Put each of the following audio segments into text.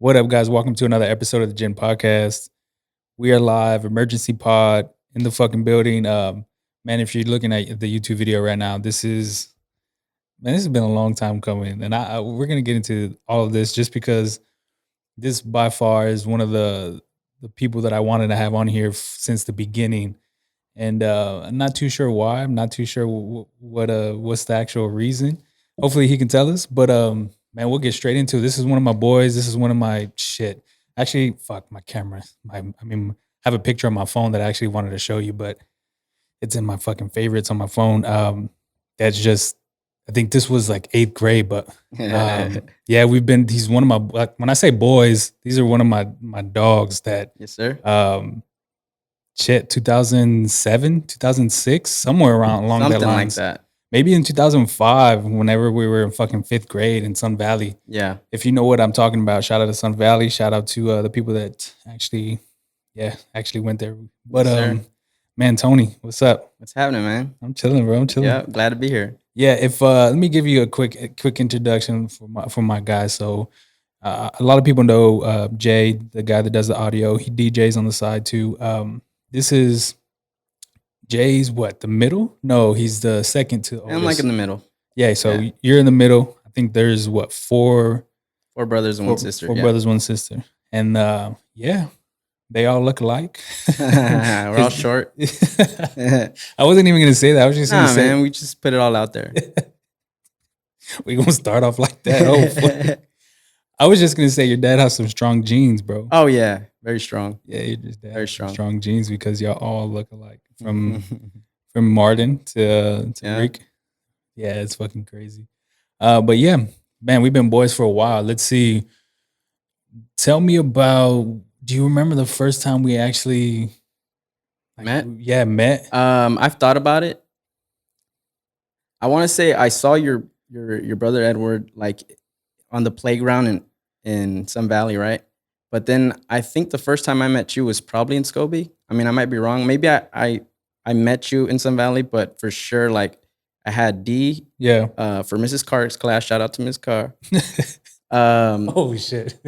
What up, guys? Welcome to another episode of the Gen Podcast. We are live, emergency pod in the fucking building. Man, if you're looking at the YouTube video right now, this has been a long time coming, and we're gonna get into all of this just because this by far is one of the people that I wanted to have on here since the beginning, and I'm not too sure why. I'm not too sure what's the actual reason. Hopefully, he can tell us. But man, we'll get straight into it. This is one of my boys. This is one of my shit. Actually, fuck my camera. I have a picture on my phone that I actually wanted to show you, but it's in my fucking favorites on my phone. That's just. I think this was like 8th grade, but yeah, he's one of my. When I say boys, these are one of my dogs that. Yes, sir. 2007, 2006, somewhere along Something that lines. like that. Maybe in 2005, whenever we were in fucking 5th grade in Sun Valley. Yeah. If you know what I'm talking about, shout out to Sun Valley. Shout out to the people that actually went there. But Yes, man, Tony, what's up? What's happening, man? I'm chilling, bro. I'm chilling. Yeah, glad to be here. Yeah, if let me give you a quick introduction for my guys. So a lot of people know Jay, the guy that does the audio. He DJs on the side too. This is Jay's the middle? No, he's the second to oldest. I'm like in the middle. Yeah, so you're in the middle. I think there's four brothers and one sister. Four brothers, one sister. And yeah, they all look alike. We're all short. I wasn't even gonna say that. I was just gonna say, man, we just put it all out there. We gonna start off like that. Oh, I was just gonna say your dad has some strong genes, bro. Oh yeah, very strong. Yeah, your dad very strong genes because y'all all look alike from Martin to Rick. Yeah, it's fucking crazy. But yeah, man, we've been boys for a while. Let's see. Tell me about. Do you remember the first time we actually met? Yeah, met. I've thought about it. I want to say I saw your brother Edward like on the playground in Sun Valley, right? But then I think the first time I met you was probably in Scobie. I mean, I might be wrong. Maybe I met you in Sun Valley, but for sure, like I had D. Yeah. For Mrs. Carr's class. Shout out to Ms. Carr. Oh shit.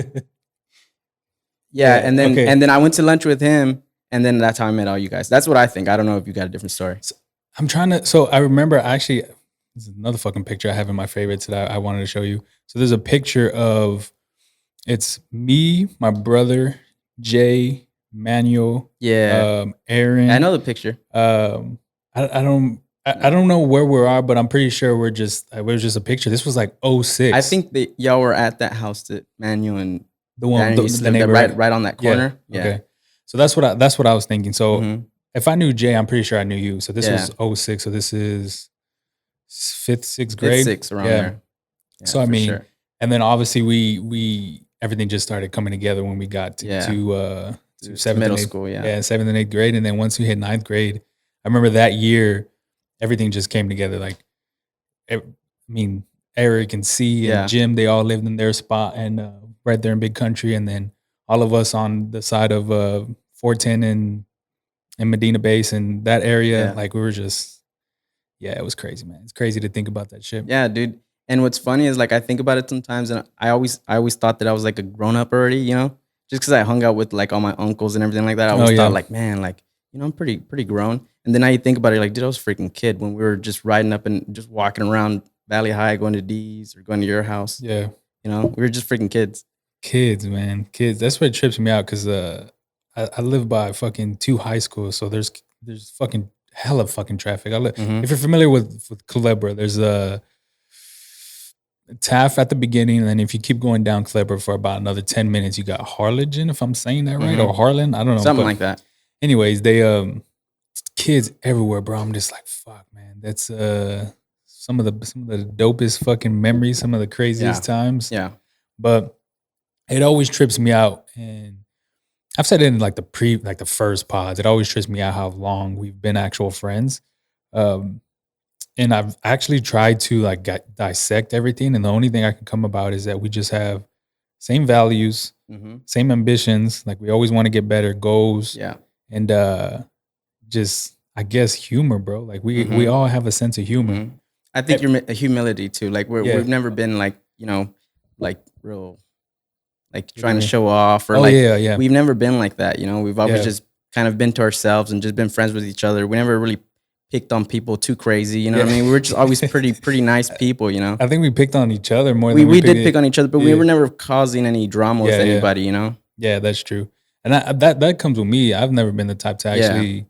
Yeah, and then I went to lunch with him, and then that's how I met all you guys. That's what I think. I don't know if you got a different story. So I remember actually, there's another fucking picture I have in my favorites that I wanted to show you. So there's a picture of, it's me, my brother, Jay, Manuel, Aaron. I know the picture. I don't know where we are, but I'm pretty sure it was just a picture. This was like 06. I think that y'all were at that house that Manuel and the one the neighbor right on that corner. Yeah. Okay. So that's what I was thinking. So if I knew Jay, I'm pretty sure I knew you. So this was 06. So this is 5th, 6th grade. 6 around there. Yeah, so I mean, and then obviously we everything just started coming together when we got to 7th middle school. Yeah, 7th and 8th grade, and then once we hit 9th grade, I remember that year everything just came together. Like, I mean, Eric and C and Jim, they all lived in their spot and right there in Big Country, and then all of us on the side of 410 and Medina Base and that area, like we were just, it was crazy, man. It's crazy to think about that shit. Yeah, dude. And what's funny is like I think about it sometimes, and I always thought that I was like a grown up already, you know, just because I hung out with like all my uncles and everything like that. I always thought like, man, like, you know, I'm pretty grown. And then now you think about it, like, dude, I was a freaking kid when we were just riding up and just walking around Valley High, going to D's or going to your house. Yeah, you know, we were just freaking kids. Kids, man, kids. That's what trips me out because I live by fucking 2 high schools, so there's fucking hella fucking traffic. If you're familiar with Culebra, there's a Taft at the beginning, and then if you keep going down Culebra for about another 10 minutes, you got Harlingen, if I'm saying that right, or Harlan, I don't know, something like that. Anyways, they kids everywhere, bro. I'm just like, fuck, man. That's some of the dopest fucking memories, some of the craziest times. Yeah, but it always trips me out, and I've said it in like the first pods. It always trips me out how long we've been actual friends. And I've actually tried to like dissect everything, and the only thing I can come about is that we just have same values, same ambitions. Like we always want to get better, goals, and just I guess humor, bro. Like we all have a sense of humor. I think your humility too. Like we've never been like, you know, like real like What do you trying to mean? show off or Oh like yeah, yeah, we've never been like that. You know, we've always yeah. just kind of been to ourselves and just been friends with each other. We never really picked on people too crazy. You know what I Yeah. mean? We were just always pretty nice people. You know, I think we picked on each other more we than we we picked did pick it. on each other, but we Yeah, were never causing any drama with yeah, yeah, anybody. You know? yeah. That's true. And that comes with me. I've never been the type to Yeah, actually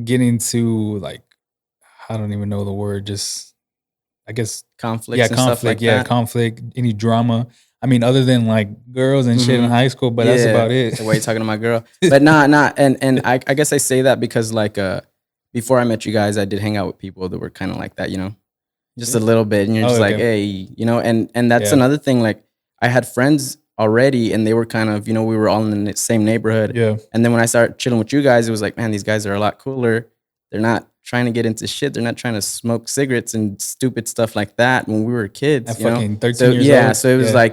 get into like, I don't even know the word. Just I guess, yeah, conflicts and stuff conflict. like Yeah, that. conflict. Any drama. I mean, other than like girls and shit in Mm-hmm. high school, but that's Yeah. about it. So why you talking to my girl? But nah. And I guess I say that because like before I met you guys, I did hang out with people that were kind of like that, you know, just a Shit. little bit. And you're Oh, just like, okay. hey, you know, and that's Yeah, another thing. Like I had friends already, and they were kind of, you know, we were all in the same neighborhood. yeah. And then when I started chilling with you guys, it was like, man, these guys are a lot cooler. They're not trying to get into shit. They're not trying to smoke cigarettes and stupid stuff like that when we were kids, At you know. fucking 13 So years yeah, old. so it was Yeah. like,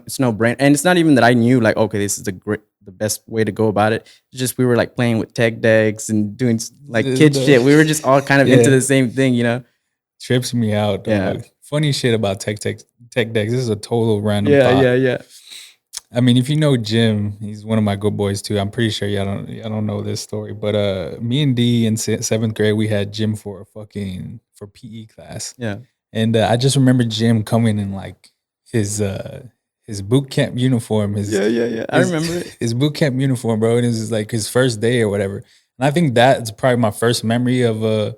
it's no brain, and it's not even that I knew like, okay, this is the best way to go about it. It's just we were like playing with tech decks and doing like kid shit. We were just all kind of into Yeah. the same thing, you know. Trips me out, Yeah, dog. Funny shit about tech decks. This is a total random yeah, thought. yeah. I mean, if you know Jim, he's one of my good boys too. I'm pretty sure y'all don't know this story, but me and D in seventh grade, we had Jim for for PE class, Yeah. and I just remember Jim coming in like his his boot camp uniform, Yeah. I his remember it. his boot camp uniform, bro. And it was like his first day or whatever. And I think that's probably my first memory of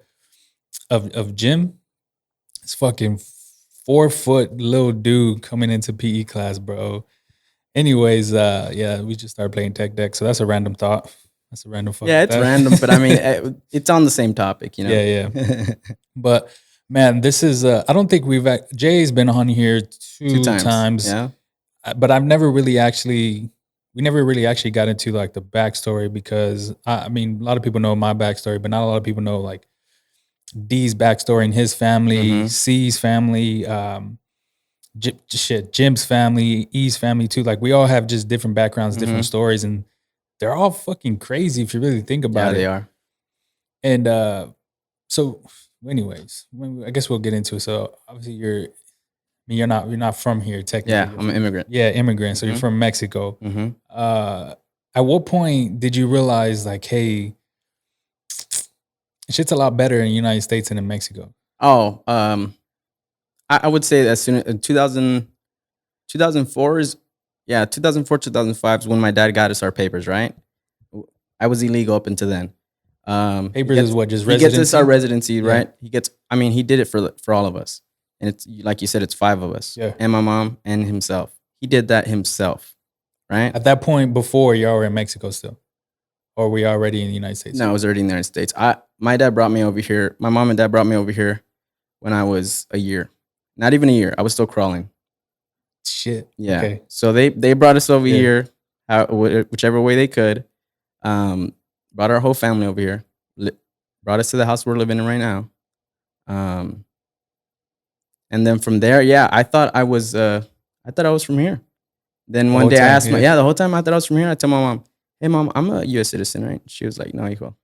Jim. It's fucking 4 foot little dude coming into PE class, bro. Anyways, yeah, we just started playing tech deck. So that's a random thought. That's a random Yeah, fucking it's thought. random, but I mean, it's on the same topic, you know. Yeah, yeah. But man, this is I don't think Jay's been on here Two two times. times, Yeah. but we never really actually got into like the backstory because I mean, a lot of people know my backstory, but not a lot of people know like D's backstory and his family, Mm-hmm. C's family, Jim's family, E's family too. Like we all have just different backgrounds, Mm-hmm. different stories, and they're all fucking crazy if you really think Yeah, about they it. are. And so, anyways, I guess we'll get into it. So obviously, you're not from here technically. Yeah, You're I'm an from, immigrant. yeah, immigrant. So you're Mm-hmm. from Mexico. Mm-hmm. Uh, at what point did you realize like, hey, shit's a lot better in the United States than in Mexico? Oh, I would say as soon as 2004 is, yeah, 2004, 2005 is when my dad got us our papers, right? I was illegal up until then. Papers is what, just he gets us our residency? residency, Yeah, right? I mean, he did it for all of us, and it's like you said, it's 5 of us, yeah. and my mom and himself. He did that himself, right? At that point, before y'all were in Mexico still, or were you already in the United States? No, I was already in the United States. My dad brought me over here. My mom and dad brought me over here when I was a year, not even a year. I was still crawling. Shit. Yeah. Okay. So they brought us over Yeah. here, whichever way they could. Brought our whole family over here. Brought us to the house we're living in right now. And then from there, yeah, I thought I was from here. Then The one whole day I time, asked yeah. the whole time I thought I was from here. I told my mom, "Hey mom, I'm a U.S. citizen, right?" She was like, "No, hijo.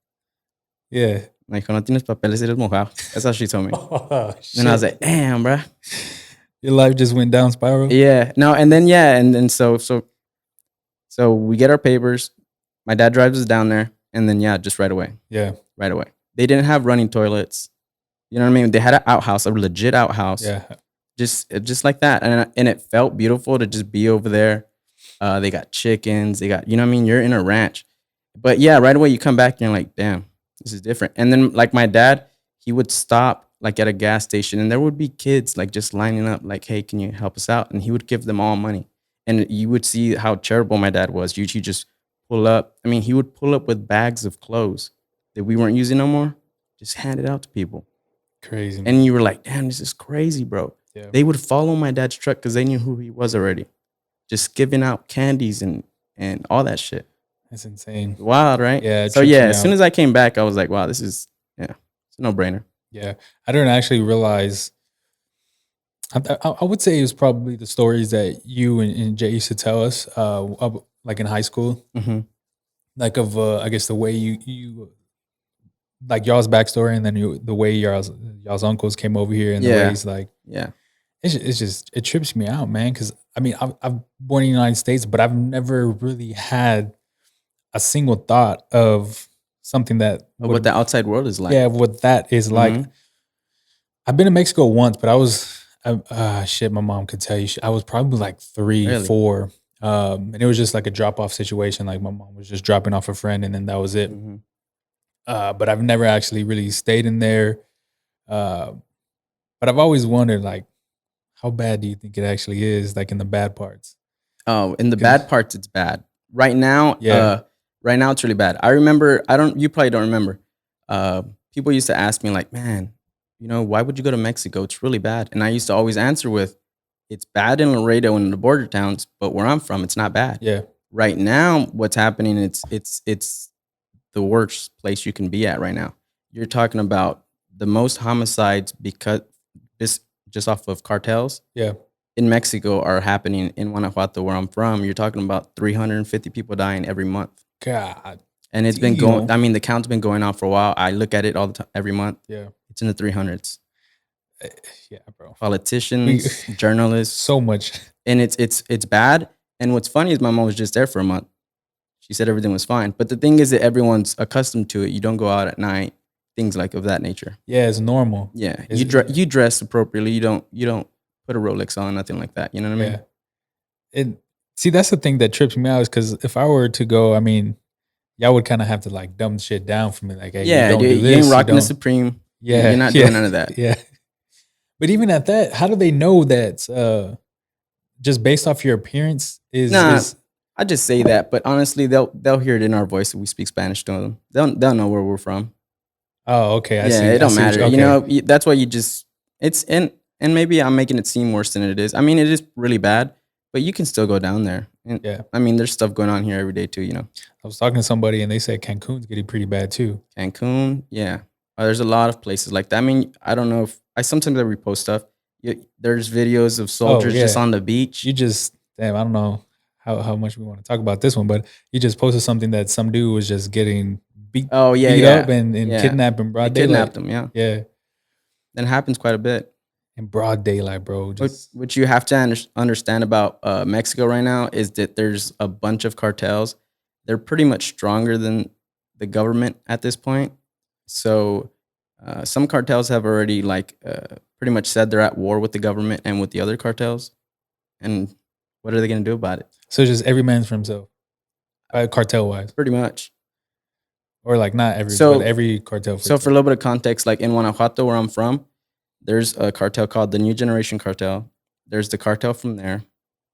Yeah. Me dijo, no tienes papeles, eres mojado." That's how she told me. Oh, And I was shit. like, "Damn, bro." Your life just went down spiral. Yeah. No, and then so we get our papers. My dad drives us down there, and then yeah, just right away. Yeah. Right away. They didn't have running toilets. You know what I mean? They had an outhouse, a legit outhouse. Yeah. Just like that. And it felt beautiful to just be over there. They got chickens, they got, you know what I mean? You're in a ranch. But yeah, right away you come back and you're like, damn, this is different. And then like my dad, he would stop like at a gas station and there would be kids like just lining up, like, hey, can you help us out? And he would give them all money. And you would see how charitable my dad was. You just pull up. I mean, he would pull up with bags of clothes that we weren't using no more, just hand it out to people. Crazy. Man. And you were like, damn, this is crazy, bro. Yeah. They would follow my dad's truck because they knew who he was already. Just giving out candies and all that shit. That's insane. Wild, right? Yeah. It So trips yeah, me as soon out. as I came back, I was like, wow, this is, yeah, it's a no-brainer. Yeah. I didn't actually realize. I would say it was probably the stories that you and Jay used to tell us, like in high school, Mm-hmm. like of I guess the way you like y'all's backstory, and then the way y'all's uncles came over here, and the Yeah. ways like Yeah. it trips me out, man. Because I mean, I've born in the United States, but I've never really had a single thought of something that Of what would, the outside world is like. yeah, what that is like. Mhm. I've been to Mexico once, but shit, my mom could tell you. I was probably like 3, Really? 4, and it was just like a drop off situation. Like my mom was just dropping off a friend, and then that was it. Mhm. But I've never actually really stayed in there. Uh, but I've always wondered, like, how bad do you think it actually is, like in the bad parts? Oh, in the 'Cause bad parts, it's bad. Right now, yeah, right now it's really bad. I remember. I don't. You probably don't remember. Uh, People used to ask me like, "Man, why would you go to Mexico? It's really bad." And I used to always answer with, "It's bad in Laredo and in the border towns, but where I'm from, it's not bad." yeah, Right now, what's happening? It's the worst place you can be at right now. You're talking about the most homicides because just just off of cartels yeah. in Mexico are happening in Guanajuato, where I'm from. You're talking about 350 people dying every month. God And it's been going, damn. I mean, the count's been going on for a while. I look at it all the time, every month. Yeah, It's in the 300s. eh, yeah, bro. We Politicians, journalists, so much. and it's bad. And what's funny is my mom was just there for a month. She said everything was fine. But the thing is that everyone's accustomed to it. You don't go out at night, things like of that nature. Yeah, it's normal. Yeah, It's, you dress appropriately. You don't put a Rolex on, nothing like that. You know what I yeah. mean? And see, that's the thing that trips me out is because if I were to go, I mean, y'all would kind of have to like dumb shit down for me. Like, hey, you Yeah, don't do you ain't this, you rocking the don't. Supreme. You're Yeah, not yeah, doing none of that. yeah. But even at that, how do they know that just based off your appearance Nah, is I just say that, but honestly, they'll hear it in our voice if we speak Spanish to them. They'll know where we're from. oh, okay, Yeah, it I don't see what matter. you okay. That's why you just it's and maybe I'm making it seem worse than it is. I mean, it is really bad, but you can still go down there. And Yeah. I mean, there's stuff going on here every day too. I was talking to somebody and they said Cancun's getting pretty bad too. Cancun, yeah. There's a lot of places like that. I mean, I don't know if I sometimes I repost stuff. There's videos of Oh soldiers just yeah. on the beach. You just damn, I don't know how much we want to talk about this one, but you just posted something that some dude was just getting Oh yeah, beat up yeah, and yeah. kidnapped in They broad daylight. kidnapped them. Yeah, Yeah. that happens quite a bit. In broad daylight, bro. What Just what you have to understand about Mexico right now is that there's a bunch of cartels. They're pretty much stronger than the government at this point. So some cartels have already pretty much said they're at war with the government and with the other cartels. And what are they going to do about it? so just every man's for himself. Cartel wise. Pretty much. Or like not every but So every cartel for so for a itself. little bit of context, like in Guanajuato, where I'm from, there's a cartel called the New Generation Cartel. There's the cartel from there.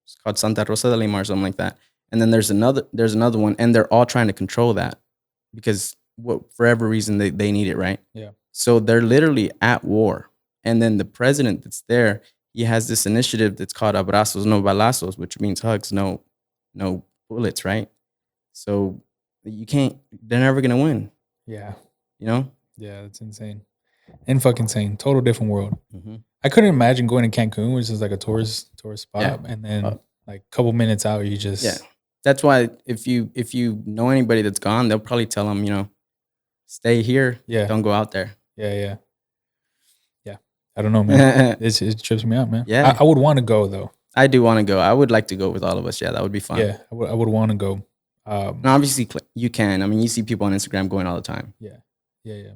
It's called Santa Rosa de Lima or something like that. And then there's another one, and they're all trying to control that because for every reason they need it, right? Yeah. So they're literally at war. And then the president that's there, he has this initiative that's called Abrazos no balazos, which means hugs, no bullets, right? So you can't. They're never gonna win. Yeah. You know. Yeah, that's insane. And fucking insane. Total different world. Mm-hmm. I couldn't imagine going to Cancun, which is like a tourist Yeah. spot, and then Uh, like a couple minutes out, you yeah. just That's why if you know anybody that's gone, they'll probably tell them, stay here, yeah, don't go out there. yeah, yeah, yeah. I don't know, man. It trips me out, man. Yeah. I would want to go though. I do want to go. I would like to go with all of us. Yeah, that would be fun. Yeah, I would want to go. And obviously, you can. I mean, you see people on Instagram going all the time Yeah, yeah, yeah.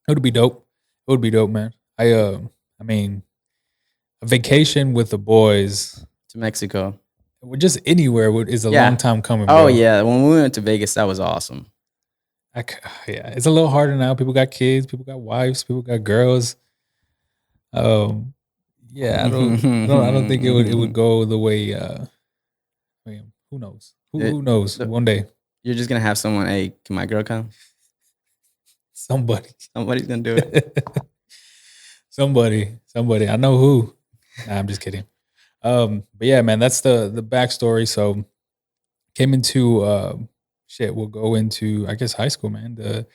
It would be dope. It would be dope, man. I mean, a vacation with the boys, to Mexico. just anywhere is a long Yeah. time coming, Oh, bro. yeah. When we went to Vegas, that was awesome. Yeah, it's a little harder now. People got kids, people got wives, people got girls. Um, yeah, I don't think it would go the way. I mean, who knows? Who knows? Look, One day, you're just going to have someone, hey, can my girl come? somebody, Somebody's going to do it. somebody. I know who. Nah, I'm just kidding. But yeah, man, that's the backstory. So came into shit. We'll go into I guess high school, man.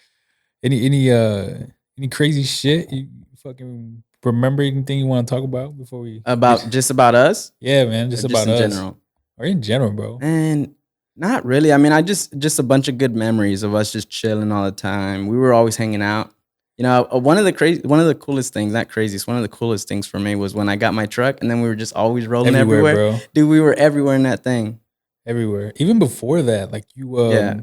Any crazy shit you fucking remember anything you want to talk about before we Just about us? yeah, man, just Or about in us general? or in general, bro. And not really. I mean, I just a bunch of good memories of us just chilling all the time. We were always hanging out. You know, one of the coolest things, not craziest, one of the coolest things for me was when I got my truck, and then we were just always rolling Everywhere, everywhere. bro. Dude, we were everywhere in that thing. Everywhere. Even before that, like you, Yeah.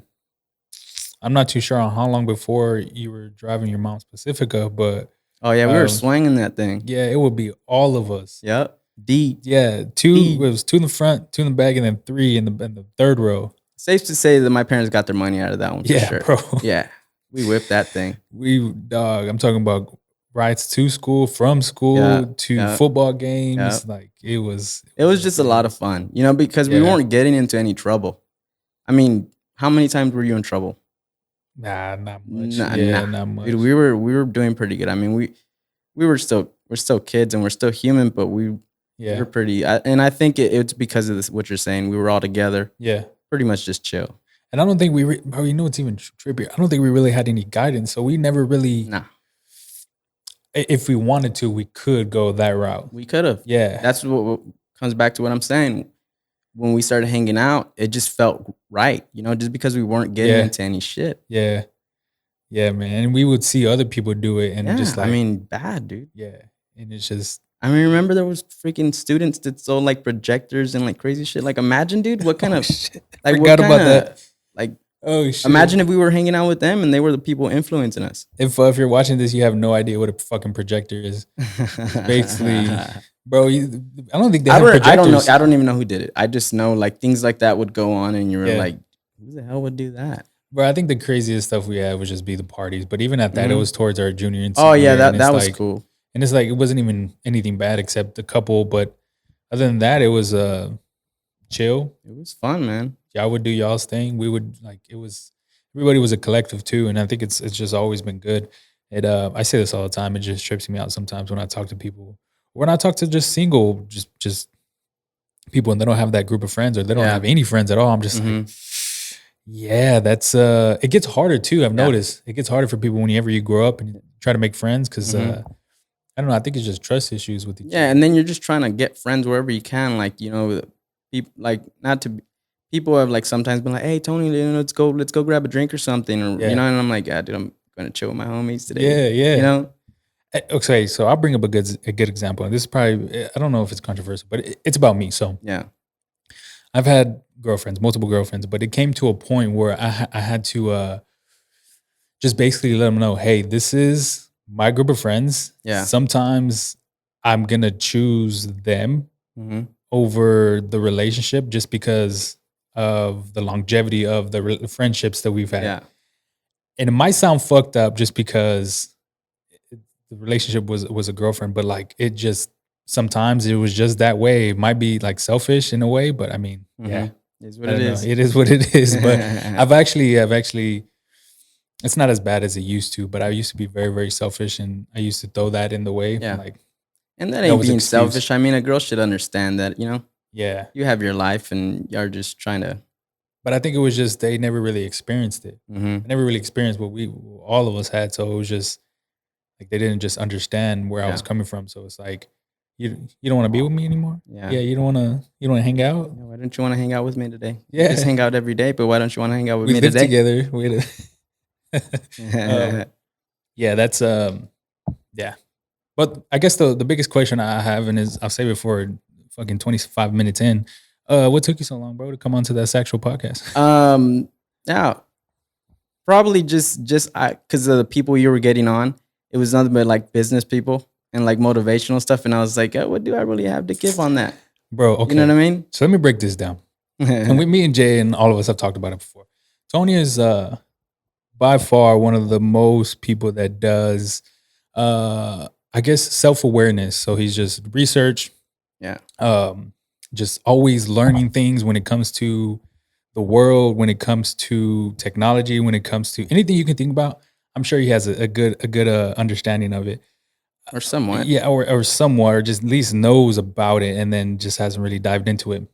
I'm not too sure on how long before you were driving your mom's Pacifica, but Oh yeah, we were um, swinging that thing. yeah, it would be all of us. Yep. D. Yeah, two. It D. was two in the front, two in the back, and then three in the third row. Safe to say that my parents got their money out of that one for Yeah, sure. bro. Yeah. We whipped that thing. I'm talking about rides to school, from Yeah. school to Yeah. football Yeah. games. Like it was It was just a lot of insane. fun, you know, because we Yeah. weren't getting into any trouble. I mean, how many times were you in trouble? Nah, not much. Nah, Yeah, nah. not Dude, much. we were doing pretty good. I mean, we're still kids and we're still human, but we Yeah. were pretty. And I think it's because of this. What you're saying, we were all together, Yeah. pretty much just chill. And I don't think bro, you know what's even trippier? I don't think we really had any guidance. So we never really, Nah, if we wanted to, we could go that route. we could have. Yeah. That's what comes back to what I'm saying. When we started hanging out, it just felt right, you know, just because we weren't getting Yeah. into any shit. Yeah. Yeah, man. And we would see other people do it and Yeah, just I like, mean, bad, dude. yeah. And it's just, I mean, remember there was freaking students that sold like projectors and like crazy shit. Like, imagine, dude, what kind oh of shit. like Forgot what about kind of that. like Oh shit. imagine if we were hanging out with them and they were the people influencing us. If you're watching this, you have no idea what a fucking projector is. Basically, bro, I don't think they have projectors. I don't know. I don't even know who did it. I just know like things like that would go on, and you were Yeah. like, "Who the hell would do that?" Bro, I think the craziest stuff we had would just be the parties. But even at that, it Mhm. was towards our junior and Oh senior yeah, year, and it's that was like, cool. and it's like it wasn't even anything bad except a couple. But other than that, it was chill. It was fun, man. Y'all would do y'all's thing. We would like it was everybody was a collective too, and I think it's just always been good. It I say this all the time. It just trips me out sometimes when I talk to people, when I talk to just single, just people, and they don't have that group of friends or they don't Yeah. have any friends at all. I'm just like, Mhm. yeah, that's it gets harder too. I've Yeah. noticed it gets harder for people whenever you grow up and you try to make friends because Mhm. I don't know. I think it's just trust issues with each Yeah, other. and then you're just trying to get friends wherever you can. Like, you know, people like not to. People have like sometimes been like, "Hey, Tony, you know, let's go grab a drink or something," or Yeah. you know, and I'm like, "Yeah, dude, I'm gonna chill with my homies today." Yeah, yeah. You know. Okay, so I'll bring up a good example. And this is probably I don't know if it's controversial, but it's about me. So Yeah. I've had girlfriends, multiple girlfriends, but it came to a point where I had to just basically let them know, hey, this is my group of friends. Yeah. Sometimes I'm gonna choose them Mm-hmm. over the relationship just because of the longevity of the friendships that we've had. Yeah. And it might sound fucked up just because the relationship was a girlfriend, but like it just sometimes it was just that way. It might be like selfish in a way, but I mean, yeah, Is I what it don't know. is. It is what it is. But I've actually, it's not as bad as it used to. But I used to be very, very selfish, and I used to throw that in the way. Yeah. Like, And that that ain't was being excuse. selfish. I mean, a girl should understand that, you know, Yeah, you have your life and you're just trying to. but I think it was just they never really experienced it. Mm-hmm. I never really experienced what we all of us had. So it was just like they didn't just understand where I was Yeah. coming from. So it's like you don't want to be with me anymore. Yeah. Yeah, you don't want to hang out. Yeah, why don't you want to hang out with me today? Yeah. You just hang out every day, but why don't you want to hang out with We me live today? together. Yeah, that's yeah. But I guess the biggest question I have, and is I'll save it for fucking 25 minutes in. What took you so long, bro, to come onto that sexual podcast? Yeah, probably just I because of the people you were getting on, it was nothing but like business people and like motivational stuff, and I was like, what do I really have to give on that? Bro, okay. You know what I mean? So let me break this down. And with me and Jay and all of us have talked about it before. Tony is by far one of the most people that does I guess self-awareness. So he's just research, Yeah. just always learning things when it comes to the world, when it comes to technology, when it comes to anything you can think about. I'm sure he has a good understanding of it. Or somewhat. Yeah, or somewhat, or just at least knows about it, and then just hasn't really dived into it.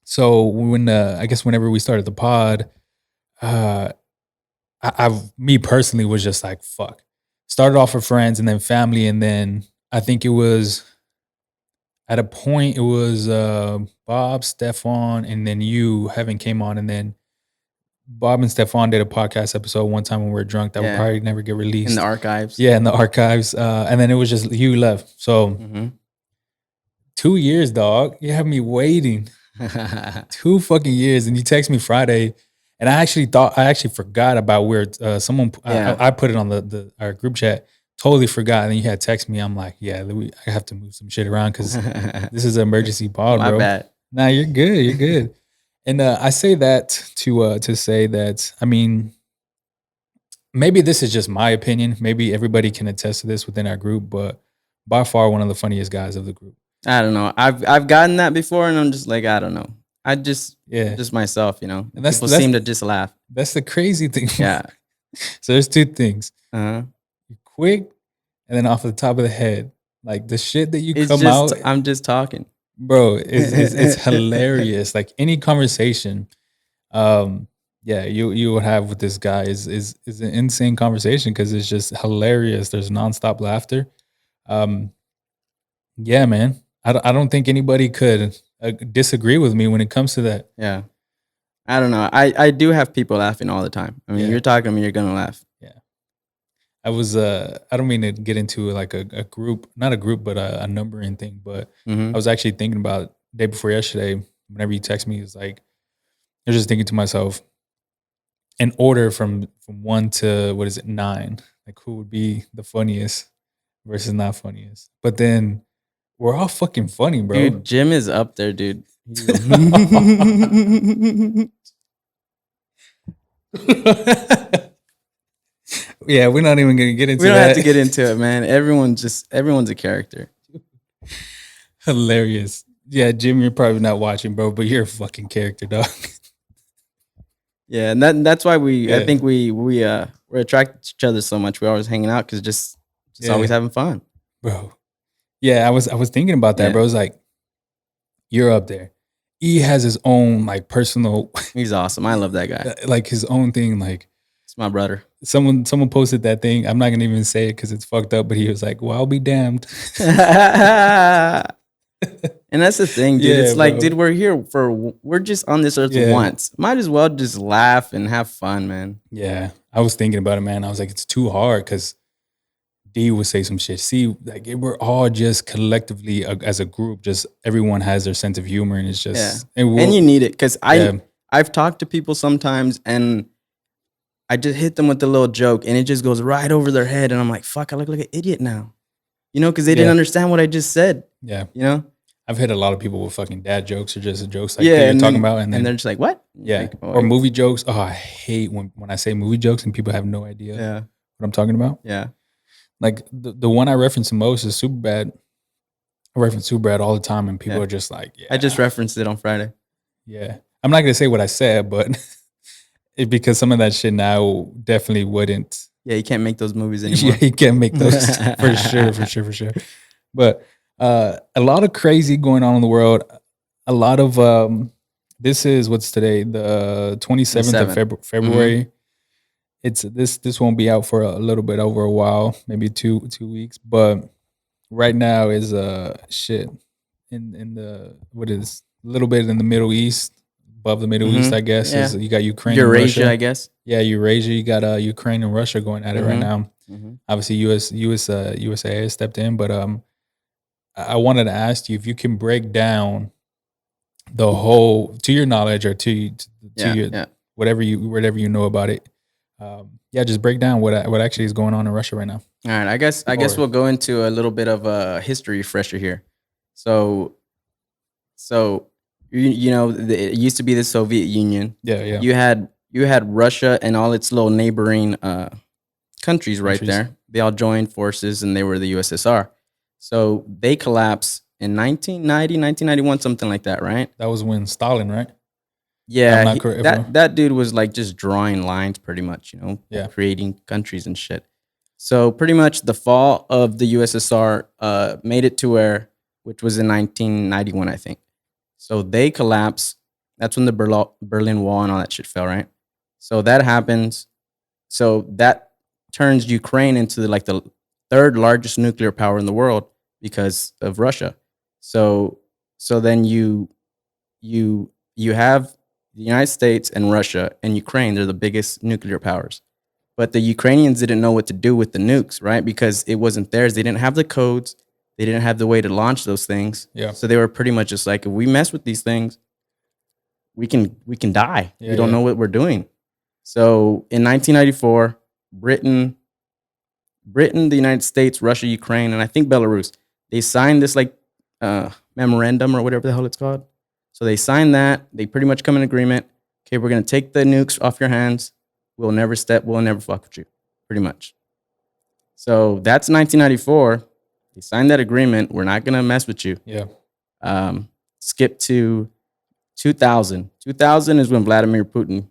So when I guess whenever we started the pod, uh, me personally was just like, fuck. Started off with friends and then family, and then I think it was at a point it was Bob, Stefan, and then you having came on, and then Bob and Stefan did a podcast episode one time when we were drunk that will Yeah. probably never get released. In the archives. Yeah, in the archives. And then it was just you left. So Mm-hmm. 2 years, dog. You have me waiting 2 fucking years, and you text me Friday, and I actually forgot about where someone Yeah. I put it on our group chat. Totally forgot, and then you had text me. I'm like, yeah, I have to move some shit around because this is an emergency pod, My bro. bad. Nah, you're good. You're good. And I say that to say that, I mean, maybe this is just my opinion. Maybe everybody can attest to this within our group, but by far one of the funniest guys of the group. I don't know. I've gotten that before, and I'm just like, I don't know. I just myself, you know. And People seem to just laugh. That's the crazy thing. Yeah. So there's 2 things. Uh-huh. You're quick, and then off the top of the head, like the shit that you It's come just, out, I'm just talking. bro. It's hilarious. Like any conversation, yeah, you would have with this guy is an insane conversation because it's just hilarious. There's nonstop laughter. Yeah, man. I don't think anybody could disagree with me when it comes to that. Yeah. I don't know. I do have people laughing all the time. I mean, Yeah. you're talking to me, you're gonna laugh. Yeah. I don't mean to get into like a group, not a group, but a numbering thing. But Mm-hmm. I was actually thinking about day before yesterday, whenever you text me, it's like, I was just thinking to myself, in order from 1 to, what is it, 9, like who would be the funniest versus not funniest. But then we're all fucking funny, bro. Dude, Jim is up there, dude. Yeah, we're not even gonna get into We don't that. have to get into it, man. Everyone's a character. Hilarious. Yeah, Jim, you're probably not watching, bro, but you're a fucking character, dog. Yeah, and that's why Yeah. I think we're attracted to each other so much. We're always hanging out because just Yeah. always having fun. Bro. Yeah, I was thinking about that, Yeah. bro. It's like, you're up there. He has his own like personal He's awesome. I love that guy. like his own thing. Like It's my brother. someone posted that thing. I'm not gonna even say it because it's fucked up, but he was like, well, I'll be damned. And that's the thing, dude. Yeah, It's like, bro. dude, we're just on this earth Yeah. once. Might as well just laugh and have fun, man. Yeah, I was thinking about it, man. I was like, it's too hard because D would say some shit. See, like we're all just collectively as a group, just everyone has their sense of humor, and it's just And you need it because Yeah. I've talked to people sometimes and I just hit them with a little joke and it just goes right over their head, and I'm like, fuck, I look like an idiot now. You know, because they didn't Yeah. understand what I just said. Yeah. You know? I've hit a lot of people with fucking dad jokes or just jokes like Yeah, you're and talking then- about, and then they're just like, what? yeah, Like, oh, or movie jokes. Oh, I hate when I say movie jokes and people have no idea Yeah. what I'm talking about. Yeah. Like the one I reference the most is Superbad. I reference Superbad all the time, and people Yeah. are just like, yeah, I just referenced it on Friday. yeah. I'm not gonna say what I said, but it because some of that shit now definitely wouldn't. Yeah, you can't make those movies anymore. Yeah, you can't make those for sure. But a lot of crazy going on in the world. A lot of this is what's today, the 27th of 27th. February. It's this won't be out for a little bit over a while, maybe two weeks. But right now is shit in the what is a little bit in the Middle East, above the Middle East, I guess. Yeah. Is you got Ukraine, Eurasia, and Russia. I guess. Yeah, Eurasia. You got Ukraine and Russia going at it right Mhm. now. Mhm. Obviously, USA has stepped in, but I wanted to ask you if you can break down the whole, to your knowledge or to Yeah, your yeah. whatever you know about it. Yeah, just break down what actually is going on in Russia right now. All right, I guess Or- we'll go into a little bit of a history refresher here. So you know, it used to be the Soviet Union. Yeah. You had Russia and all its little neighboring countries right Countries. there. They all joined forces and they were the USSR. So they collapsed in 1990, 1991, something like that, right? That was when Stalin, right? Yeah, I'm not correct, bro. that dude was like just drawing lines pretty much, you know, Yeah. creating countries and shit. So pretty much the fall of the USSR made it to where, which was in 1991, I think. So they collapsed. That's when the Berlin Wall and all that shit fell, right? So that happens. So that turns Ukraine into like the third largest nuclear power in the world because of Russia. So then you have the United States and Russia and Ukraine, they're the biggest nuclear powers. But the Ukrainians didn't know what to do with the nukes, right? Because it wasn't theirs. They didn't have the codes. They didn't have the way to launch those things. Yeah. So they were pretty much just like, if we mess with these things, we can die. Yeah, we don't yeah. know what we're doing. So in 1994, Britain, the United States, Russia, Ukraine, and I think Belarus, they signed this like memorandum or whatever the hell it's called. So they signed that. They pretty much come in agreement. Okay, we're gonna take the nukes off your hands. We'll never fuck with you, pretty much. So that's 1994. They signed that agreement. We're not gonna mess with you. Yeah. Skip to 2000. 2000 is when Vladimir Putin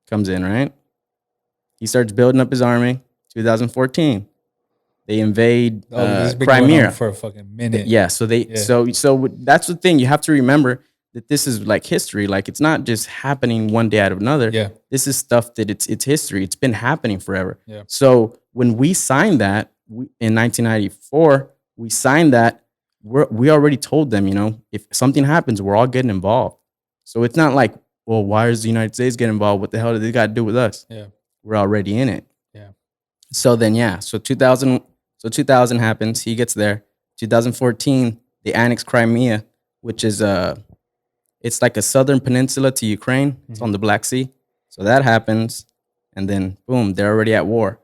comes in, right? He starts building up his army. 2014, they invade This has been going Crimea on for a fucking minute. Yeah, so so that's the thing. You have to remember that this is like history. Like, it's not just happening one day out of another. Yeah. This is stuff that it's history. It's been happening forever. Yeah. So when we signed that in 1994, we signed that. We already told them, if something happens, we're all getting involved. So it's not like, well, why does the United States get involved? What the hell do they got to do with us? Yeah. We're already in it. Yeah. So then, so 2000 happens. He gets there. 2014, they annex Crimea, which is it's like a southern peninsula to Ukraine. It's on the Black Sea. So that happens, and then boom, they're already at war.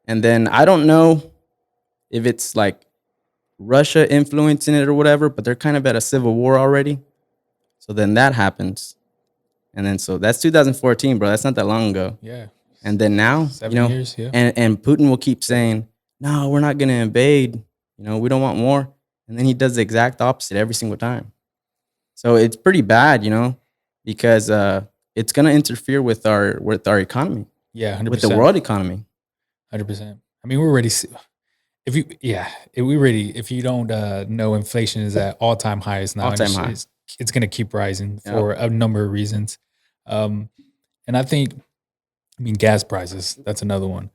And then I don't know if it's like Russia influencing it or whatever, but they're kind of at a civil war already. So then that happens, and then so that's 2014, bro. That's not that long ago. Yeah. And then now, 7 years. Yeah. and Putin will keep saying, no, we're not going to invade. We don't want war. And then he does the exact opposite every single time. So it's pretty bad, because it's going to interfere with our economy. Yeah. 100%. With the world economy. 100%. I mean, we're already. If you don't know, inflation is at all-time highs now. All-time high. It's going to keep rising for a number of reasons. And I think, gas prices, that's another one.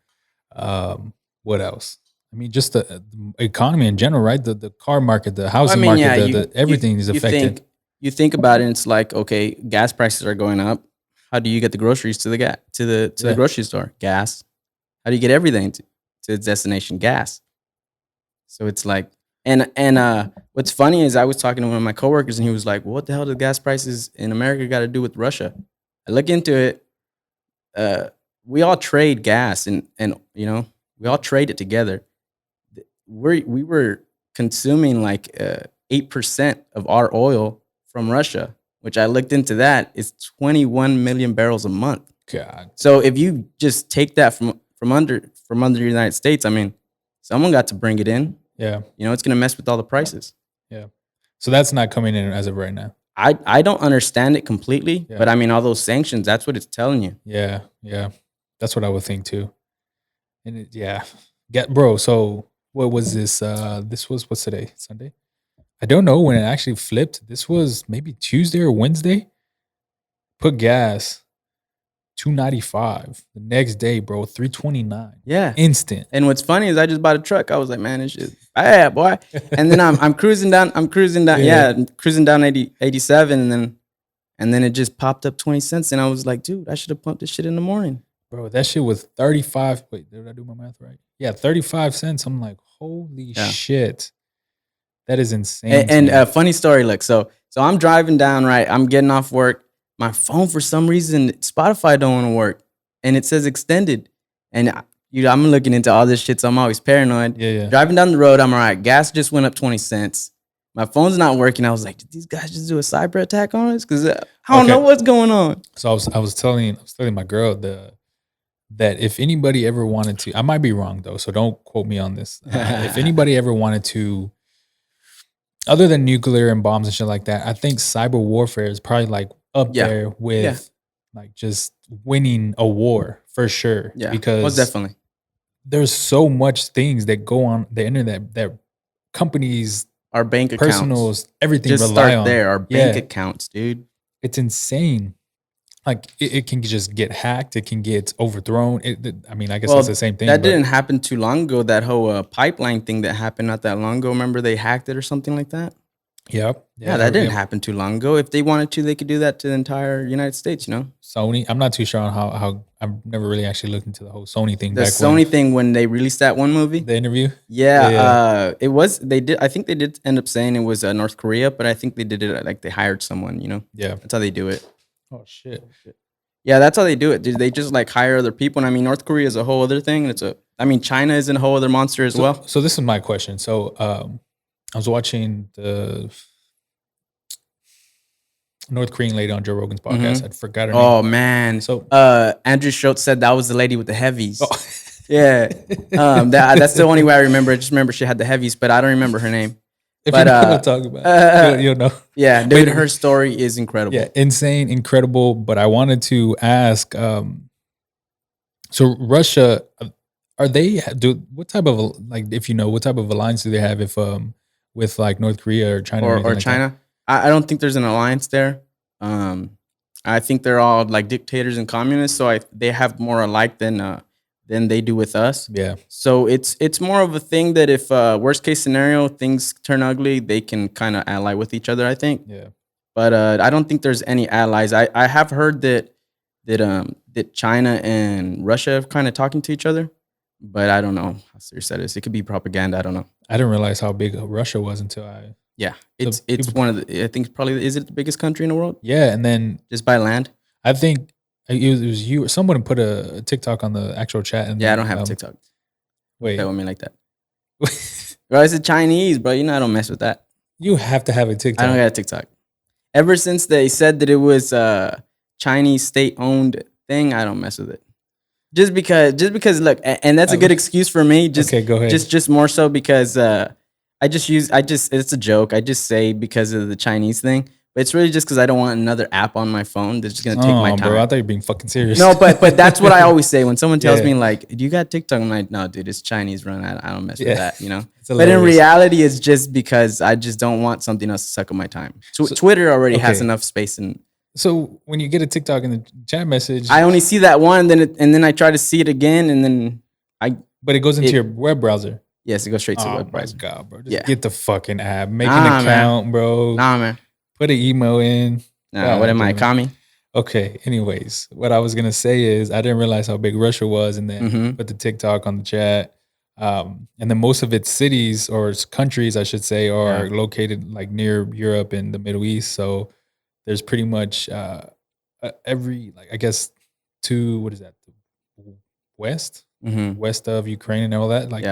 What else? Just the economy in general, right? The car market, the housing market, everything is affected. You think about it, and it's like, okay, gas prices are going up. How do you get the groceries to the grocery store? Gas. How do you get everything to its destination? Gas. So it's like, and what's funny is I was talking to one of my coworkers, and he was like, well, what the hell do gas prices in America got to do with Russia? I look into it. We all trade gas, and we all trade it together. We were consuming like 8% of our oil from Russia, which I looked into. That is 21 million barrels a month. God. So if you just take that from under the United States, someone got to bring it in. Yeah. It's gonna mess with all the prices. Yeah. So that's not coming in as of right now. I don't understand it completely, but all those sanctions, that's what it's telling you. Yeah. Yeah. That's what I would think too. And bro. So what was this? This was, what's today? Sunday? I don't know when it actually flipped. This was maybe Tuesday or Wednesday. Put gas $2.95. The next day, bro, $3.29. Yeah, instant. And what's funny is I just bought a truck. I was like, man, this shit bad, boy. And then I'm cruising down. Cruising down 87, and then it just popped up 20 cents, and I was like, dude, I should have pumped this shit in the morning. Bro, that shit was 35. Wait, did I do my math right? Yeah, 35 cents. I'm like, holy shit. That is insane. And a funny story, look. So I'm driving down, right? I'm getting off work. My phone, for some reason, Spotify don't want to work, and it says extended. And I'm looking into all this shit, so I'm always paranoid. Yeah. Driving down the road, I'm all right. Gas just went up 20 cents. My phone's not working. I was like, did these guys just do a cyber attack on us? Because I don't know what's going on. So I was telling my girl that if anybody ever wanted to, I might be wrong though, so don't quote me on this. If anybody ever wanted to, other than nuclear and bombs and shit like that, I think cyber warfare is probably like up there with like just winning a war for sure. Yeah, because most definitely. There's so much things that go on the internet that companies, our bank accounts, personals, everything just rely start on. there. Our bank accounts, dude. It's insane. Like it can just get hacked. It can get overthrown. I guess that's the same thing. That didn't happen too long ago. That whole pipeline thing that happened not that long ago. Remember they hacked it or something like that? Yep. Yeah, that didn't happen too long ago. If they wanted to, they could do that to the entire United States, you know? Sony. I'm not too sure on how I've never really actually looked into the whole Sony thing The back when Sony thing when they released that one movie. the interview. Yeah, it was they did I think they did end up saying it was North Korea, but I think they did it like they hired someone, you know? Yeah. That's how they do it. Oh shit. Yeah, that's how they do it. Dude, they just like hire other people. And I mean, North Korea is a whole other thing. China is a whole other monster as well. So this is my question. So I was watching the North Korean lady on Joe Rogan's podcast. I forgot her name. Oh man. So Andrew Schultz said that was the lady with the heavies. Oh. Yeah. That's the only way I remember. I just remember she had the heavies, but I don't remember her name. If you know what I'm talking about, you'll know. Yeah, dude, her story is incredible. Yeah, insane, incredible. But I wanted to ask, so Russia, what type of, like, if you know, what type of alliance do they have if with like North Korea or China or like China? I don't think there's an alliance there. I think they're all like dictators and communists, so they have more alike than they do with us. Yeah. So it's more of a thing that if worst case scenario things turn ugly, they can kind of ally with each other, I think. Yeah. But I don't think there's any allies. I have heard that China and Russia are kind of talking to each other, but I don't know how serious that is. It could be propaganda. I don't know. I didn't realize how big Russia was until I. Yeah, it's one of the. I think probably is it the biggest country in the world? Yeah, and then just by land. I think it was you or someone put a TikTok on the actual chat. And yeah, I don't have a TikTok. Wait, that with me like that. Bro, it's a Chinese, bro. You know I don't mess with that. You have to have a TikTok. I don't got a TikTok. Ever since they said that it was a Chinese state-owned thing, I don't mess with it. Just because look, and that's a good excuse for me. Just okay, go ahead. Just more so because it's a joke. I just say because of the Chinese thing. But it's really just because I don't want another app on my phone that's just gonna take my time. Bro, I thought you were being fucking serious. No, but that's what I always say when someone tells me like, "Do you got TikTok?" I'm like, "No, dude, it's Chinese run. I don't mess with that." You know. But in reality, it's just because I just don't want something else to suck up my time. Twitter already has enough space. And so when you get a TikTok in the chat message, I only see that one, and then I try to see it again, and then But it goes into your web browser. Yes, it goes straight to the web browser. Oh my god, bro! Just get the fucking app. Make an account, man. bro. Nah, man. Put an email in. Nah, what am I, commie? Okay. Anyways, what I was gonna say is I didn't realize how big Russia was, and then put the TikTok on the chat. And then most of its cities or its countries, I should say, are located like near Europe and the Middle East. So there's pretty much every I guess what is that? West of Ukraine and all that. Like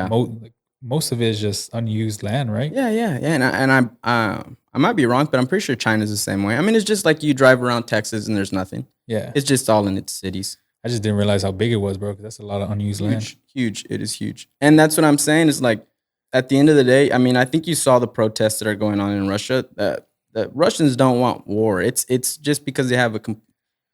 most of it is just unused land, right? Yeah. And I might be wrong, but I'm pretty sure China's the same way. I mean, it's just like you drive around Texas and there's nothing. Yeah. It's just all in its cities. I just didn't realize how big it was, bro, because that's a lot of unused land. Huge. It is huge. And that's what I'm saying is like, at the end of the day, I mean, I think you saw the protests that are going on in Russia. The Russians don't want war. It's just because they have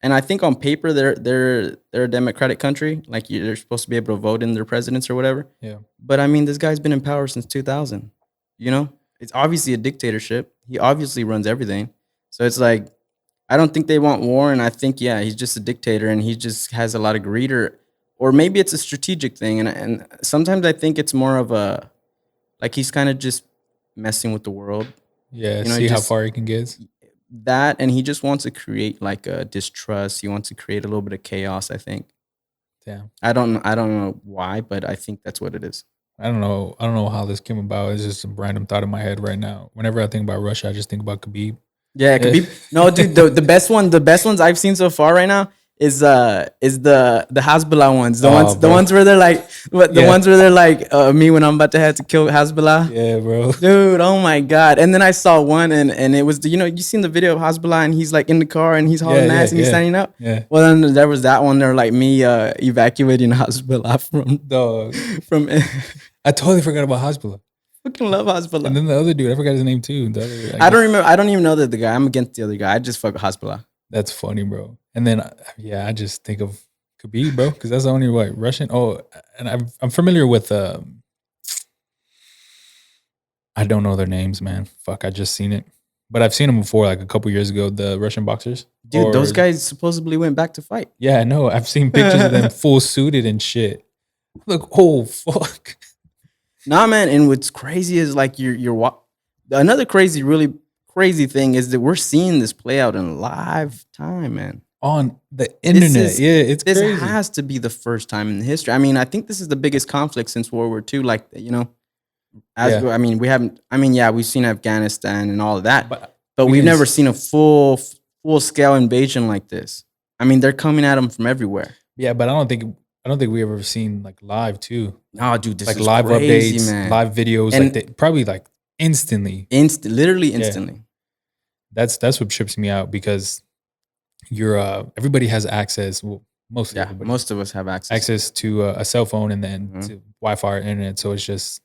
and I think on paper they're a democratic country. Like they're supposed to be able to vote in their presidents or whatever. Yeah. But I mean, this guy's been in power since 2000. You know, it's obviously a dictatorship. He obviously runs everything. So it's like, I don't think they want war. And I think, he's just a dictator and he just has a lot of greed or maybe it's a strategic thing. And sometimes I think it's more of like he's kind of just messing with the world. Yeah, you know, see how far he can get. That, and he just wants to create like a distrust. He wants to create a little bit of chaos, I think. Damn. I don't know why, but I think that's what it is. I don't know how this came about. It's just a random thought in my head right now. Whenever I think about Russia, I just think about Khabib. Yeah, Khabib. No, dude, the best ones I've seen so far right now is the Hezbollah ones. The ones where they're like ones where they're like me when I'm about to have to kill Hezbollah. Yeah, bro. Dude, oh my god. And then I saw one and it was you seen the video of Hezbollah and he's like in the car and he's hauling ass and he's standing up. Yeah. Well, then there was that one. They're like me evacuating Hezbollah from. I totally forgot about Hezbollah. Fucking love Hezbollah. And then the other dude, I forgot his name too. I don't remember. I don't even know the guy. I'm against the other guy. I just fuck with Hezbollah. That's funny, bro. And then, I just think of Khabib, bro, because that's the only Russian. Oh, and I'm familiar with. I don't know their names, man. Fuck, I just seen it, but I've seen them before, like a couple years ago. The Russian boxers, dude. Those guys supposedly went back to fight. Yeah, I know. I've seen pictures of them full suited and shit. Look, oh fuck. Nah, man. And what's crazy is like you're another crazy, really crazy thing is that we're seeing this play out in live time, man. On the This internet. is Yeah, it's this crazy. has to be the first time in history. I mean, I think this is the biggest conflict since World War II. Like, Yeah. I mean, we haven't. I mean, yeah, we've seen Afghanistan and all of that, But but we we've didn't never s- seen a full scale invasion like this. I mean, they're coming at them from everywhere. Yeah, but I don't think we ever seen like live too. No, dude, this Like is live crazy, updates, man. live videos, like And they probably like instantly. literally Yeah. instantly. That's what trips me out because you're everybody has access. Well, mostly Yeah, everybody most of us have access. to a cell phone and then Mhm. to Wi-Fi or internet. So it's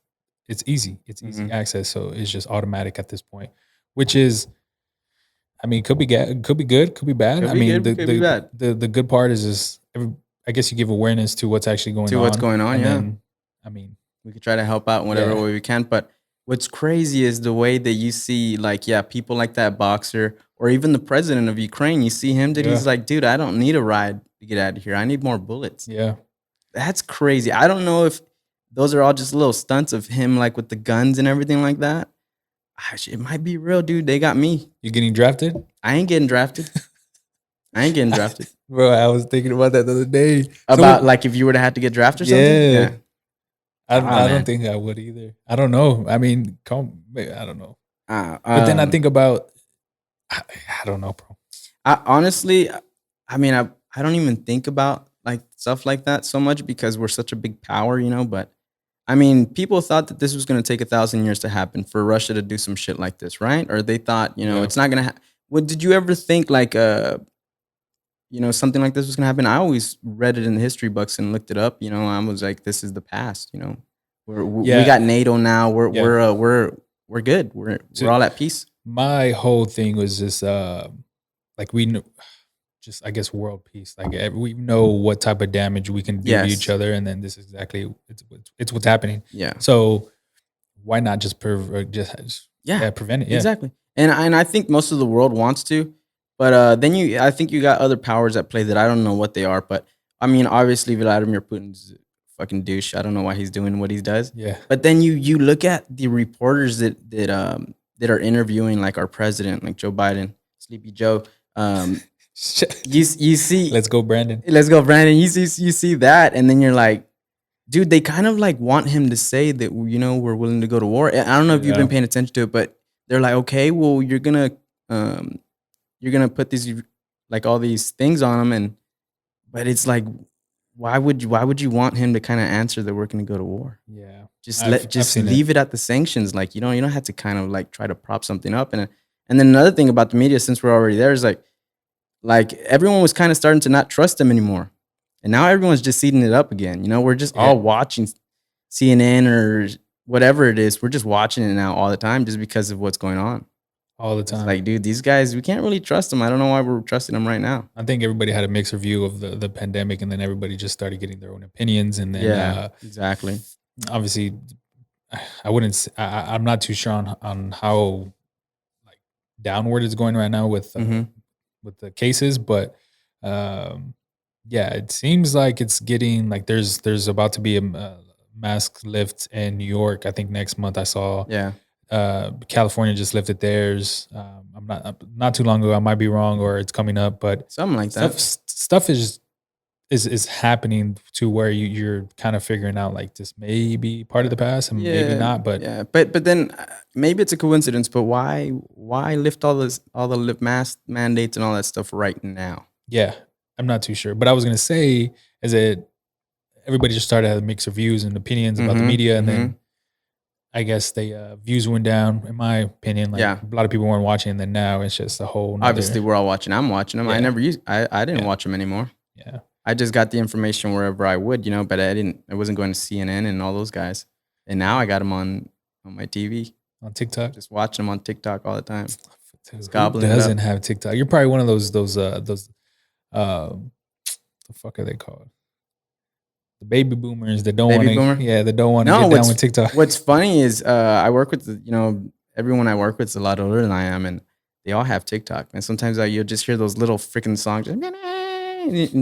easy. It's easy Mhm. access. So it's just automatic at this point, which is, I mean, could be could be good, could be bad. Could I be mean, good, could be bad. the good part is just I guess you give awareness to what's actually going To what's going on, and yeah. then I mean, We could try to help out in whatever Yeah. way we can. But what's crazy is the way that you see, like, yeah, people like that boxer or even the president of Ukraine. You see him, dude. Yeah. He's like, dude, I don't need a ride to get out of here. I need more bullets. yeah, That's crazy. I don't know if those are all just little stunts of him, like with the guns and everything like that. It might be real, dude. They got me. you getting drafted, I ain't getting drafted. I ain't getting drafted. bro. I was thinking about that the other day. So About like if you were to have to get drafted or something. Yeah. I man. don't think I would either. I don't know. I mean, I don't know. But then I Um, think about, I don't know, bro. I honestly, I mean, I don't even think about like stuff like that so much because we're such a big power, But I mean, people thought that this was going to take 1,000 years to happen for Russia to do some shit like this, right? Or they thought, Yeah. it's not going to. What did you ever think like something like this was going to happen? I always read it in the history books and looked it up. I was like, this is the past. We Yeah. got NATO now. Yeah. We're good. We're all at peace. My whole thing was just like we know, just I guess world peace. Like we know what type of damage we can do to each Yes. other, and then this is exactly it's what's happening. Yeah. So why not just prevent it? Yeah, Exactly. And I think most of the world wants to, but then I think you got other powers at play that I don't know what they are. But I mean, obviously Vladimir Putin's a fucking douche. I don't know why he's doing what he does. Yeah. But then you look at the reporters that are interviewing like our president, like Joe Biden, Sleepy Joe. You see, Let's go, Brandon. let's go, Brandon. You see that, and then you're like, dude, they kind of like want him to say that we're willing to go to war. I don't know if you've been Yeah. paying attention to it, but they're like, okay, well, you're gonna put these like all these things on him, but it's like, why would you want him to kind of answer that we're gonna go to war? Yeah. Just seen it. leave it at the sanctions. Like you don't have to kind of like try to prop something up. And then another thing about the media, since we're already there, is like everyone was kind of starting to not trust them anymore. And now everyone's just eating it up again. We're just all watching CNN or whatever it is. We're just watching it now all the time just because of what's going on. All the It's time. like, dude, these guys, we can't really trust them. I don't know why we're trusting them right now. I think everybody had a mixed review of the pandemic, and then everybody just started getting their own opinions, and then Exactly. obviously, I wouldn't. I'm not too sure on how like downward it's going right now with Mhm. with the cases, but yeah, it seems like it's getting like there's about to be a mask lift in New York. I think next month I saw. Yeah. California just lifted theirs. I'm not too long ago. I might be wrong, or it's coming up, but Something like that. stuff is happening to where you're kind of figuring out like this may be part of the past and maybe not. But yeah, but then maybe it's a coincidence. But why lift all the mask mandates and all that stuff right now? yeah, I'm not too sure. But I was gonna say is that everybody just started having mixed reviews and opinions about the Mhm, media, and mhm. then I guess the views went down. In my opinion, like Yeah. a lot of people weren't watching, and then now it's just a whole. Obviously, we're all watching. I'm watching them. Yeah. I didn't Yeah. watch them anymore. Yeah. I just got the information wherever I would, but I wasn't going to CNN and all those guys. And now I got them on my TV, On TikTok. just watching them on TikTok all the time. Who gobbling it up. doesn't have TikTok? You're probably one of those the fuck are they called? The baby boomers that don't Baby want boomer? to that don't want to No, get down with TikTok. What's funny is I work with everyone I work with is a lot older than I am, and they all have TikTok. And sometimes you'll just hear those little freaking songs, and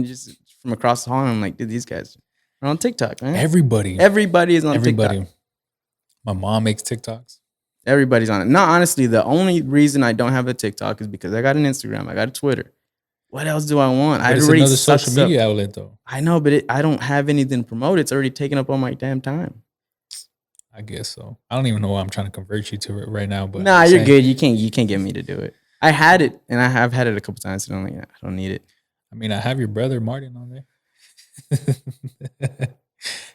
just from across the hall. And I'm like, dude, these guys are on TikTok, man. Everybody Everybody is on TikTok. My mom makes TikToks. Everybody's on it. No, honestly, the only reason I don't have a TikTok is because I got an Instagram. I got a Twitter. What else do I want? But It it's already another social sucks up. media outlet, though. I know, but I don't have anything to promote. It's already taken up all my damn time. I guess so. I don't even know why I'm trying to convert you to it right now, but Nah, I'm you're saying, good. You can't get me to do it. I had it, and I have had it a couple times. And I'm like, I don't need it. I mean, I have your brother Martin on there.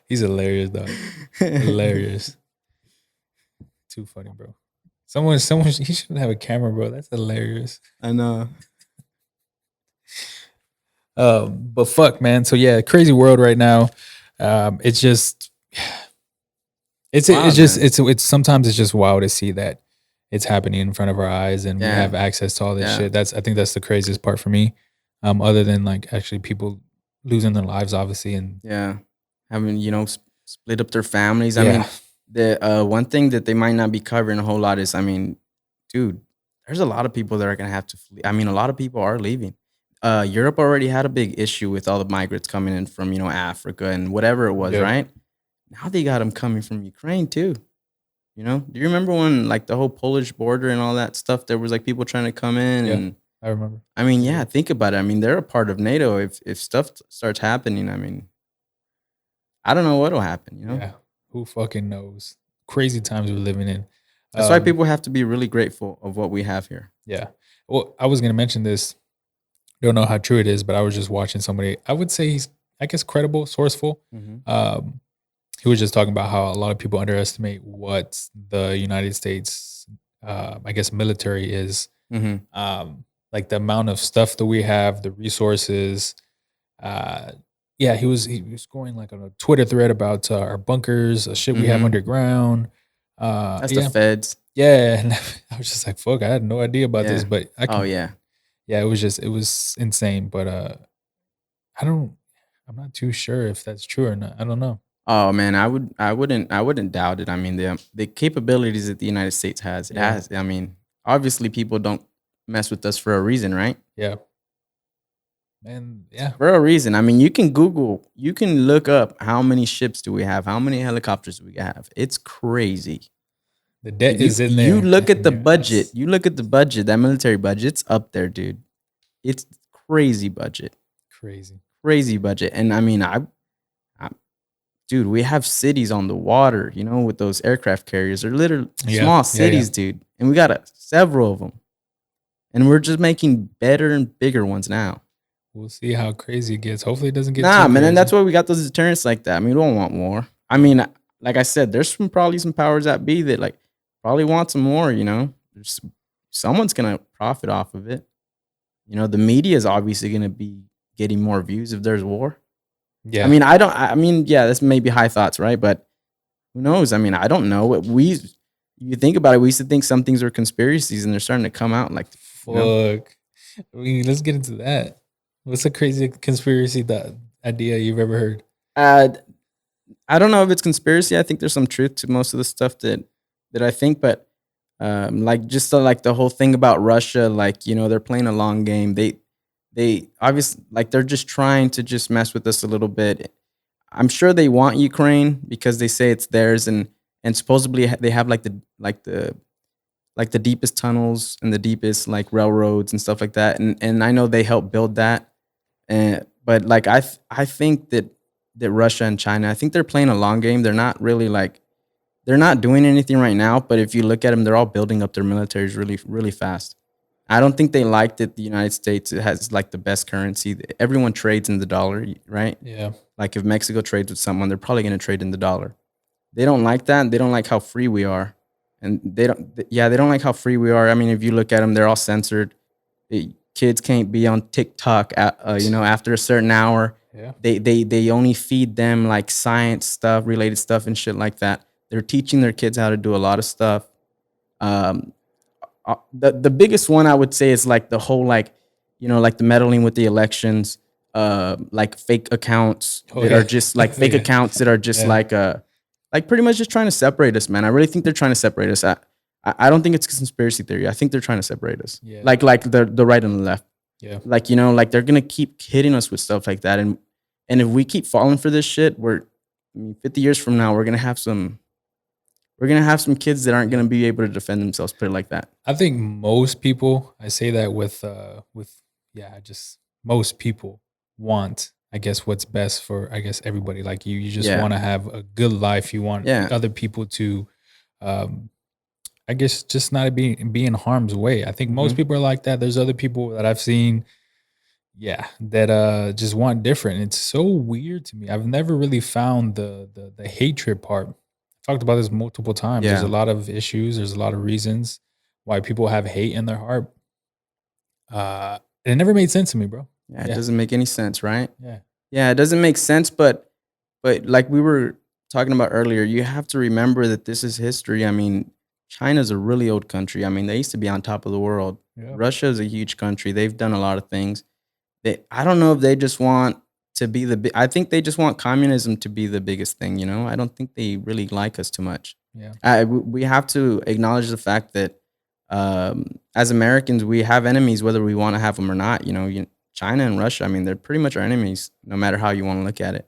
He's hilarious, dog. Hilarious. Too funny, bro. Someone, he shouldn't have a camera, bro. That's hilarious. I know. But fuck, man. So yeah, crazy world right now. It's just, Wild, man. it's sometimes it's just wild to see that it's happening in front of our eyes, and we Yeah. have access to all this Yeah. shit. I think that's the craziest part for me. Other than like actually people losing their lives, obviously, and Yeah. Having, split up their families. I Yeah. mean, the one thing that they might not be covering a whole lot is, I mean, dude, there's a lot of people that are gonna have to flee. I mean, a lot of people are leaving. Europe already had a big issue with all the migrants coming in from, Africa and whatever it was, Yep. right? Now they got them coming from Ukraine too. Do you remember when like the whole Polish border and all that stuff? There was like people trying to come in, Yeah. and I remember. I mean, yeah, think about it. I mean, they're a part of NATO. If stuff starts happening, I mean, I don't know what'll happen. Yeah. Who fucking knows? Crazy times we're living in. That's why people have to be really grateful of what we have here. Yeah. Well, I was gonna mention this. Don't know how true it is, but I was just watching somebody. I would say he's, I guess, credible, sourceful. He was just talking about how a lot of people underestimate what the United States, I guess, military is. Like the amount of stuff that we have, the resources. Yeah, he was going like on a Twitter thread about our bunkers, shit we have underground. That's Yeah, the feds. yeah, and I was just like, fuck, I had no idea about this, Yeah. but I Oh can. yeah. Yeah, it was insane, but I'm not too sure if that's true or not. I don't know. Oh man, I wouldn't doubt it. I mean, the capabilities that the United States has, it Yeah. has. I mean, obviously people don't mess with us for a reason, right? Yeah. And yeah, For a reason. I mean, you can look up how many ships do we have, how many helicopters do we have. It's crazy. the debt You, is in there. you look at the Yeah, budget. it's You look at the budget. That military budget's up there, dude. It's crazy budget. crazy. Crazy budget. And I mean, dude, we have cities on the water, with those aircraft carriers. They're literally Yeah, small yeah, cities, yeah. dude. And we got several of them. And we're just making better and bigger ones now. We'll see how crazy it gets. Hopefully, it doesn't get Nah, too man, and that's crazy. why we got those deterrents like that. I mean, we don't want war. I mean, like I said, there's probably some powers that be that like probably want some more. Someone's gonna profit off of it. The media is obviously gonna be getting more views if there's war. Yeah, I mean, I mean, yeah, this may be high thoughts, right? But who knows? I mean, I don't know. You think about it, we used to think some things were conspiracies, and they're starting to come out like, fuck. I mean, let's get into that. What's the crazy conspiracy idea you've ever heard? I don't know if it's conspiracy. I think there's some truth to most of the stuff that I think, but like just like the whole thing about Russia, like they're playing a long game. They obviously like they're just trying to just mess with us a little bit. I'm sure they want Ukraine because they say it's theirs, and supposedly they have like the deepest tunnels and the deepest like railroads and stuff like that. And I know they helped build that. But like I think that Russia and China, I think they're playing a long game. They're not really like they're not doing anything right now. But if you look at them, they're all building up their militaries really really fast. I don't think they like that the United States has like the best currency. Everyone trades in the dollar, right? Yeah, Like if Mexico trades with someone, they're probably going to trade in the dollar. They don't like that. They don't like how free we are, and they don't like how free we are. I mean, if you look at them, they're all censored. Kids can't be on TikTok after a certain hour. yeah. They only feed them like science stuff, related stuff, and shit like that. They're teaching their kids how to do a lot of stuff. The biggest one I would say is like the whole like the meddling with the elections, like fake accounts that are just like fake Yeah. accounts that are just Yeah. like pretty much just trying to separate us, man. I really think they're trying to separate us. I don't think it's conspiracy theory. I think they're trying to separate us. Yeah. Like the right and the left. Yeah. Like like they're gonna keep hitting us with stuff like that, and if we keep falling for this shit, 50 years from now we're gonna have some we're gonna have some kids that aren't gonna be able to defend themselves. Put it like that. I think most people, I say that with yeah, just most people want, I guess, what's best for, I guess, everybody. Like you just Yeah, want to have a good life. You want yeah, other people to, um, I guess, just not be in harm's way. I think most hmm people are like that. There's other people that I've seen, yeah, that just want different. It's so weird to me. I've never really found the hatred part. Talked about this multiple times. There's a yeah, lot of issues. There's a lot of reasons why people have hate in their heart. It never made sense to me, bro. yeah. It Yeah, doesn't make any sense, right? yeah, Yeah, it doesn't make sense. But like we were talking about earlier, you have to remember that this is history. I mean, China's a really old country. I mean, they used to be on top of the world. yeah. Russia is a huge country. They've done a lot of things. I don't know if they just want to be I think they just want communism to be the biggest thing, you know? I don't think they really like us too much. Yeah. We have to acknowledge the fact that as Americans, we have enemies whether we want to have them or not. China and Russia, I mean, they're pretty much our enemies, no matter how you want to look at it.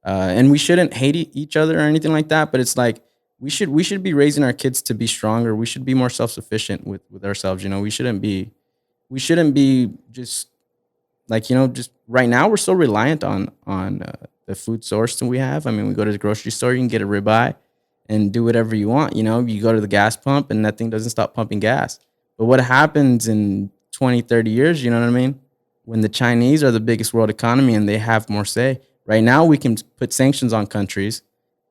And we shouldn't hate each other or anything like that. But it's like we should be raising our kids to be stronger. We should be more self sufficient with ourselves. We shouldn't be just like just right now we're so reliant on the food source that we have. I mean, we go to the grocery store, you can get a ribeye and do whatever you want. You go to the gas pump and that thing doesn't stop pumping gas. But what happens in 20, 30 years, you know what I mean? When the Chinese are the biggest world economy and they have more say. Right now we can put sanctions on countries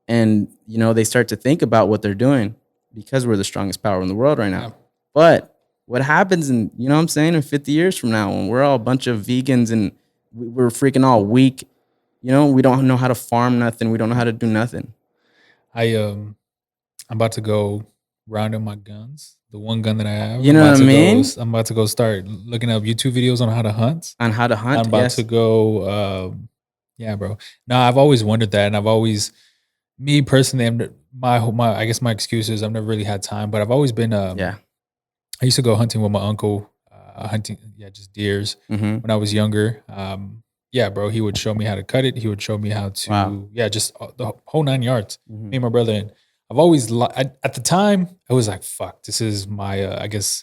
and they start to think about what they're doing because we're the strongest power in the world right Yeah. now. But what happens in what I'm saying in 50 years from now when we're all a bunch of vegans and we're freaking all weak, we don't know how to farm nothing, we don't know how to do nothing. I'm about to go round up my guns. The one gun that I have. You know what I mean? I'm about to go start looking up YouTube videos on how to hunt. On how to I'm hunt, about to yes. go. Yeah, bro. No, I've always wondered that, and I've always, me personally, my I guess my excuse is I've never really had time, but I've always been. Yeah. I used to go hunting with my uncle, hunting, yeah, just deers Mm-hmm. when I was younger. Yeah, bro, he would show me how to cut it. He would show me how Wow. to, yeah, just the whole 9 yards. Mm-hmm. Me and my brother, and I've always, at the time, I was like, fuck, this is my, I guess,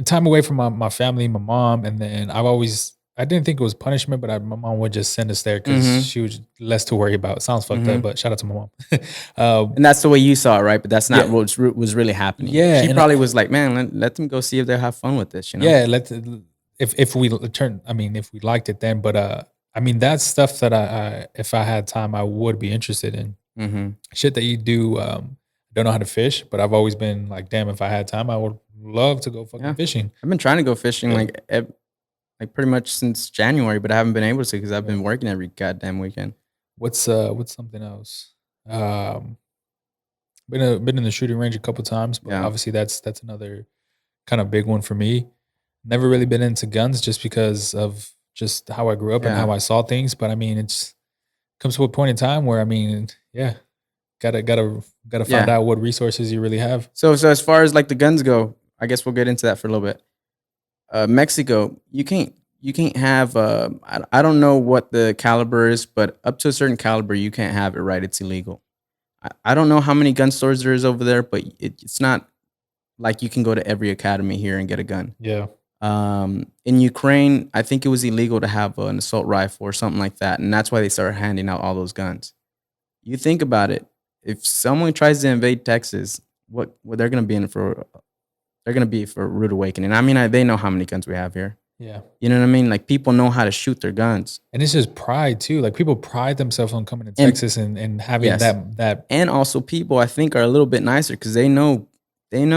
time away from my family, my mom, and then I didn't think it was punishment, but my mom would just send us there because Mm-hmm. she was less to worry about. Sounds fucked up, Mm-hmm. but shout out to my mom. And that's the way you saw it, right? But that's not Yeah, what was really happening. yeah, She and probably was like, man, let them go see if they have fun with this. yeah, if we turn, I mean, if we liked it then, but I mean, that's stuff that if I had time, I would be interested in. Mm-hmm. Shit that you do. Don't know how to fish, but I've always been like, damn, if I had time, I would love to go fucking Yeah. fishing. I've been trying to go fishing Yeah. like pretty much since January, but I haven't been able to because I've been working every goddamn weekend. What's something else? Been in the shooting range a couple times, but Yeah. obviously that's another kind of big one for me. Never really been into guns just because of just how I grew up and Yeah. how I saw things. But I mean, it's comes to a point in time where I mean, yeah, gotta find Yeah. out what resources you really have. So as far as like the guns go, I guess we'll get into that for a little bit. Mexico, you can't have I don't know what the caliber is, but up to a certain caliber, you can't have it, right? It's illegal. I don't know how many gun stores there is over there, but it's not like you can go to every academy here and get a gun. Yeah, In Ukraine, I think it was illegal to have an assault rifle or something like that, and that's why they started handing out all those guns. You think about it. If someone tries to invade Texas, what they're going to be in for? They're going to be for a rude awakening. I mean, they know how many guns we have here. yeah. You know what I mean? Like people know how to shoot their guns, And it's just pride too. Like people pride themselves on coming to and Texas and having yes, that and also people I think are a little bit nicer because they know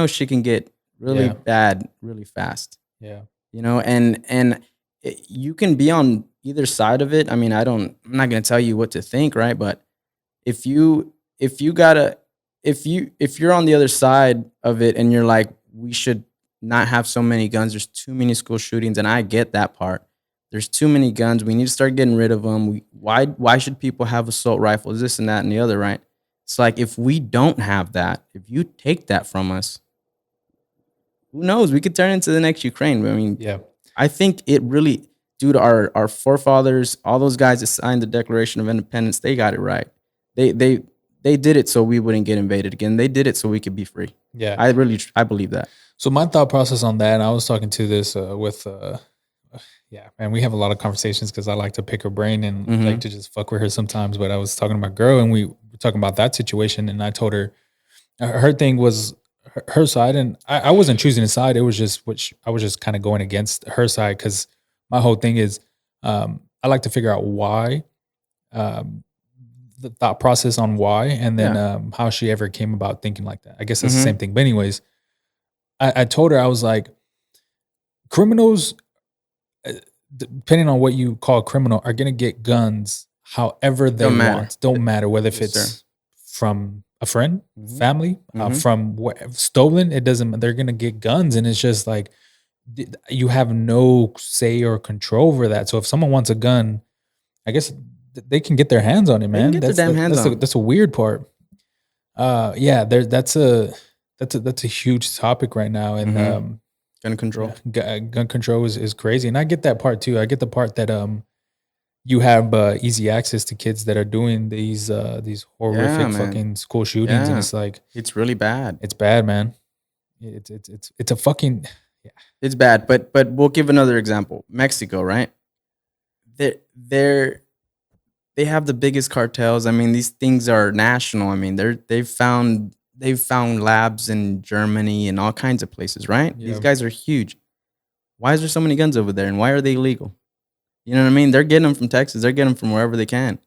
shit can get really yeah, bad really fast. yeah, And you can be on either side of it. I mean, I'm not gonna tell you what to think, right? But if you gotta if you're on the other side of it and you're like, we should not have so many guns. There's too many school shootings, and I get that part. There's too many guns. We need to start getting rid of them. Why should people have assault rifles? This and that and the other, right? It's like if we don't have that, if you take that from us, who knows? We could turn into the next Ukraine. I mean, yeah. I think it really, dude, our forefathers, all those guys that signed the Declaration of Independence, they got it right. They they did it so we wouldn't get invaded again. They did it so we could be free. Yeah. I believe that. So my thought process on that, and I was talking to this with, yeah, man, we have a lot of conversations because I like to pick her brain and like to just fuck with her sometimes. But I was talking to my girl, and we were talking about that situation, and I told her her thing was her side, and I wasn't choosing a side. It was just I was just kind of going against her side because my whole thing is I like to figure out why, um, the thought process on why, and then how she ever came about thinking like that. I guess that's the same thing. But anyways, I told her, I was like, criminals, uh, depending on what you call a criminal, are gonna get guns however they Don't matter. want. Don't matter whether if Yes, it's sir. from a friend, family, from what stolen. It doesn't. They're gonna get guns, and it's just like you have no say or control over that. So if someone wants a gun, I guess they can get their hands on it, They can man. get their damn hands on it. That's a weird part. Yeah, that's a huge topic right now, and Gun control. gun control is crazy, and I get that part too. I get the part that you have easy access to kids that are doing these horrific man. fucking school shootings, and Yeah. it's like It's really bad. it's bad, man. It's a fucking It's bad. But we'll give another example. Mexico, right? They have the biggest cartels. I mean, these things are national. I mean, they've found labs in Germany and all kinds of places, right? Yeah. These guys are huge. Why is there so many guns over there, and why are they illegal? You know what I mean? They're getting them from Texas. They're getting them from wherever they can.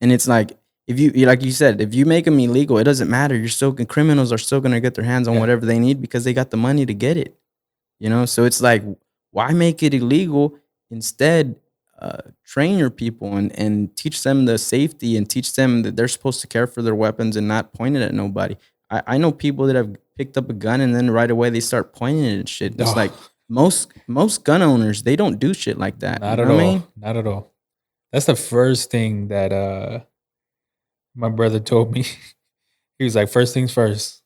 And it's like, if you like you said, if you make them illegal, it doesn't matter. Criminals are still gonna get their hands on whatever they need because they got the money to get it. You know, so it's like, why make it illegal? Instead, train your people and teach them the safety and teach them that they're supposed to care for their weapons and not point it at nobody. I know people that have picked up a gun and then right away they start pointing it at shit. It's like most gun owners, they don't do shit like that. not You at know all. what I mean? Not at all. That's the first thing that my brother told me. He was like, first things first.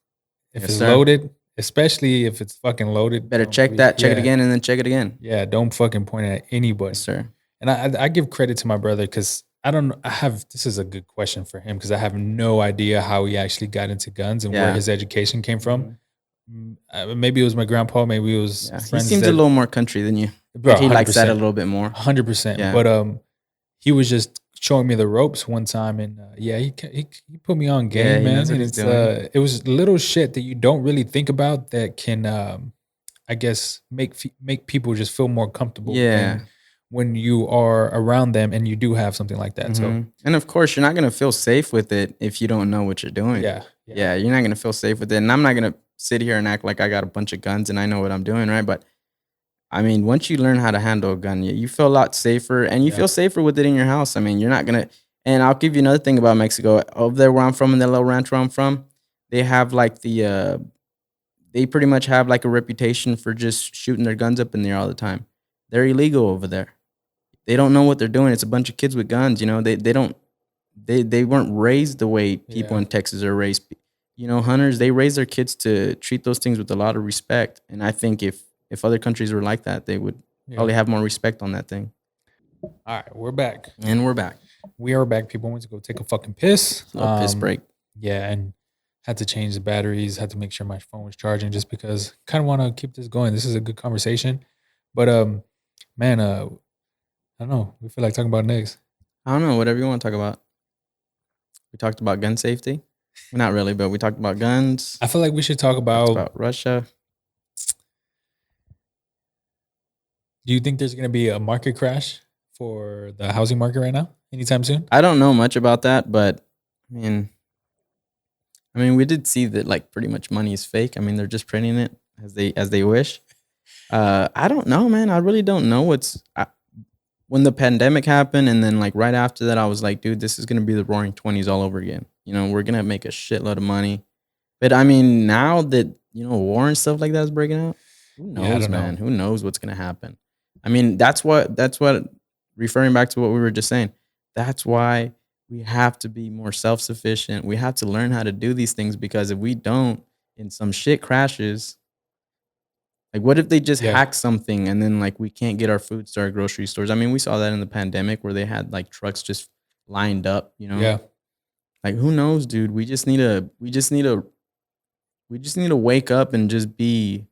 If Yes, it's sir. loaded, especially if it's fucking loaded, Better don't check be- that, check it yeah, again, and then check it again. Yeah, don't fucking point it at anybody. Yes, sir. And I give credit to my brother because I don't know. This is a good question for him because I have no idea how he actually got into guns and where Yeah. his education came from. Maybe it was my grandpa. Maybe it was Yeah, he friends. seems a little more country than you. Bro, He likes that a 100%. little bit more. 100%. Yeah. But he was just showing me the ropes one time, and yeah, he put me on game, he man. knows what And he's it's doing. it was little shit that you don't really think about that can I guess make people just feel more comfortable. Yeah. When you are around them and you do have something like that. So Mhm. And of course, you're not gonna feel safe with it if you don't know what you're doing. yeah. Yeah, you're not gonna feel safe with it. And I'm not gonna sit here and act like I got a bunch of guns and I know what I'm doing, right? But I mean, once you learn how to handle a gun, you feel a lot safer and you Yeah. feel safer with it in your house. I mean, you're not gonna. And I'll give you another thing about Mexico. Over there where I'm from, in that little ranch where I'm from, they have like they pretty much have like a reputation for just shooting their guns up in the air all the time. They're illegal over there. They don't know what they're doing. It's a bunch of kids with guns. You know, they don't they weren't raised the way people Yeah. in Texas are raised. You know, hunters, they raise their kids to treat those things with a lot of respect. And I think if other countries were like that, they would probably have more respect on that thing. All right, we're back. And we're back. We are back. People went to go take a fucking piss. A little piss break. Yeah, and had to change the batteries. Had to make sure my phone was charging, just because kind of want to keep this going. This is a good conversation, but man, I don't know. We feel like talking about next. I don't know, whatever you want to talk about. We talked about gun safety. Well, not really, but we talked about guns. I feel like we should talk Talked about. about Russia. Do you think there's going to be a market crash for the housing market right now, anytime soon? I don't know much about that, but I mean, we did see that like pretty much money is fake. I mean, they're just printing it as they wish. I don't know, man. I really don't know when the pandemic happened, and then like right after that, I was like, dude, this is gonna be the Roaring '20s all over again. You know, we're gonna make a shitload of money. But I mean, now that war and stuff like that is breaking out, who Yeah, I knows, don't know. man? Who knows what's gonna happen? I mean, that's what. Referring back to what we were just saying, that's why we have to be more self-sufficient. We have to learn how to do these things, because if we don't, and some shit crashes, like what if they just Yeah. hack something and then like we can't get our food to our grocery stores? I mean, we saw that in the pandemic where they had like trucks just lined up, Yeah. Like, who knows, dude? We just need to wake up and just be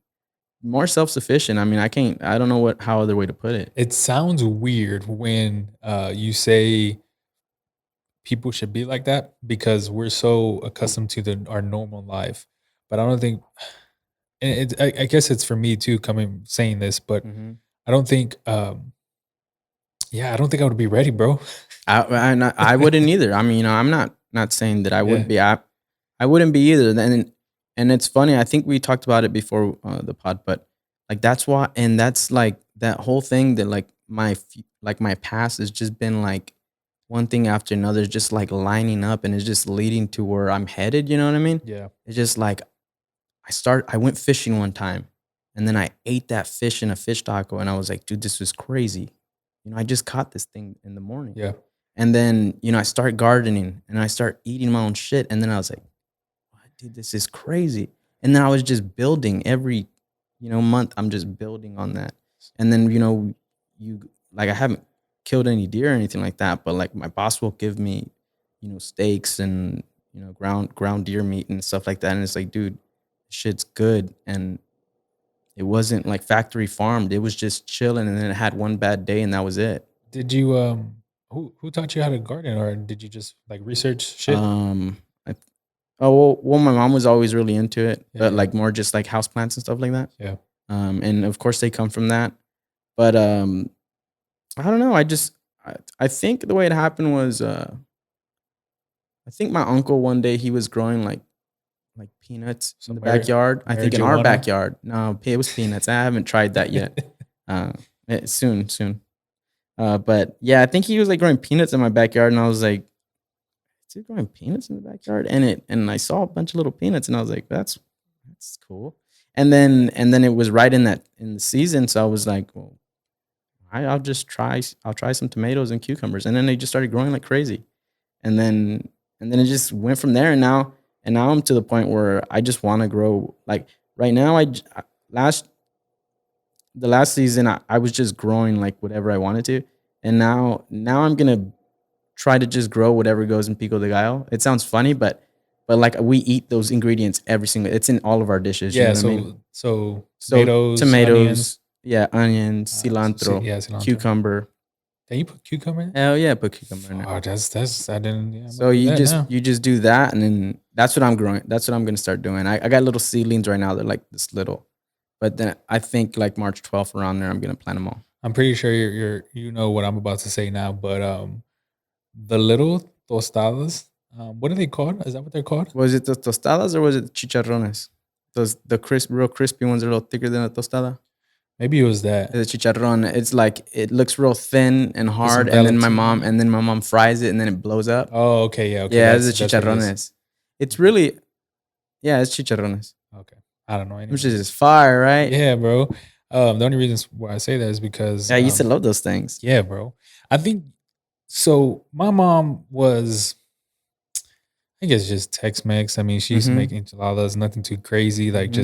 more self-sufficient. I mean, I don't know how other way to put it. It sounds weird when you say people should be like that because we're so accustomed to our normal life. But I don't think, and I guess it's for me too, coming saying this, but Mhm. I don't think, yeah, I don't think I would be ready, bro. I wouldn't either. I mean, I'm not saying that I Yeah, wouldn't be. I wouldn't be either. And it's funny. I think we talked about it before the pod, but like that's why, and that's like that whole thing that like like my past has just been like one thing after another, is just like lining up, and it's just leading to where I'm headed. You know what I mean? yeah. It's just like I went fishing one time, and then I ate that fish in a fish taco, and I was like, dude, this was crazy. I just caught this thing in the morning. Yeah. And then, I start gardening and I start eating my own shit. And then I was like, "What, dude, this is crazy." And then I was just building every, month. I'm just building on that. And then, you like I haven't killed any deer or anything like that, but like my boss will give me, steaks and, ground deer meat and stuff like that. And it's like, dude, shit's good. And it wasn't like factory farmed. It was just chilling. And then it had one bad day and that was it. Did you who taught you how to garden, or did you just like research shit? Um, I well, my mom was always really into it, Yeah, but yeah, like more just like house plants and stuff like that. yeah. And of course they come from that. But I don't know. I think the way it happened was I think my uncle one day he was growing like peanuts in Some the backyard. I think in our marijuana. backyard. No, it was peanuts. I haven't tried that yet. Uh, soon. But yeah, I think he was like growing peanuts in my backyard, and I was like, "Is it growing peanuts in the backyard?" And I saw a bunch of little peanuts, and I was like, "That's cool." And then it was right in the season, so I was like, "Well, I'll just try. I'll try some tomatoes and cucumbers," and then they just started growing like crazy, and then it just went from there, and now I'm to the point where I just want to grow. Like right now, last the last season I was just growing like whatever I wanted to, and now I'm gonna try to just grow whatever goes in pico de gallo. It sounds funny, but like we eat those ingredients every single. It's in all of our dishes. You know Yeah, what I mean? so So tomatoes, onions, tomatoes, yeah, onions, cilantro, yeah, cilantro. cucumber. Can you put cucumber in? Hell yeah, put cucumber in it. Oh, that's I didn't. Yeah, I'm gonna So do you that just now. you just do that, and then that's what I'm growing. That's what I'm gonna start doing. I got little seedlings right now. They're like this little, but then I think like March 12th around there, I'm gonna plant them all. I'm pretty sure you know what I'm about to say now, but the little tostadas, what are they called? Is that what they're called? Was it the tostadas or was it chicharrones? Those real crispy ones are a little thicker than a tostada. Maybe it was that. The chicharrón, it's like it looks real thin and Put some hard, Valentina. and then my mom fries it and then it blows up. Oh, okay, yeah, okay. Yeah, it's the That's what it is. chicharrones. It's really, yeah, it's chicharrones, Okay, I don't know which anyways. is fire, right? Yeah, bro. The only reason why I say that is because Yeah, I used to love those things. yeah, bro. I think so. My mom was, I guess, just Tex-Mex. I mean, she used to make Mm-hmm. enchiladas, nothing too crazy, like Mm-hmm.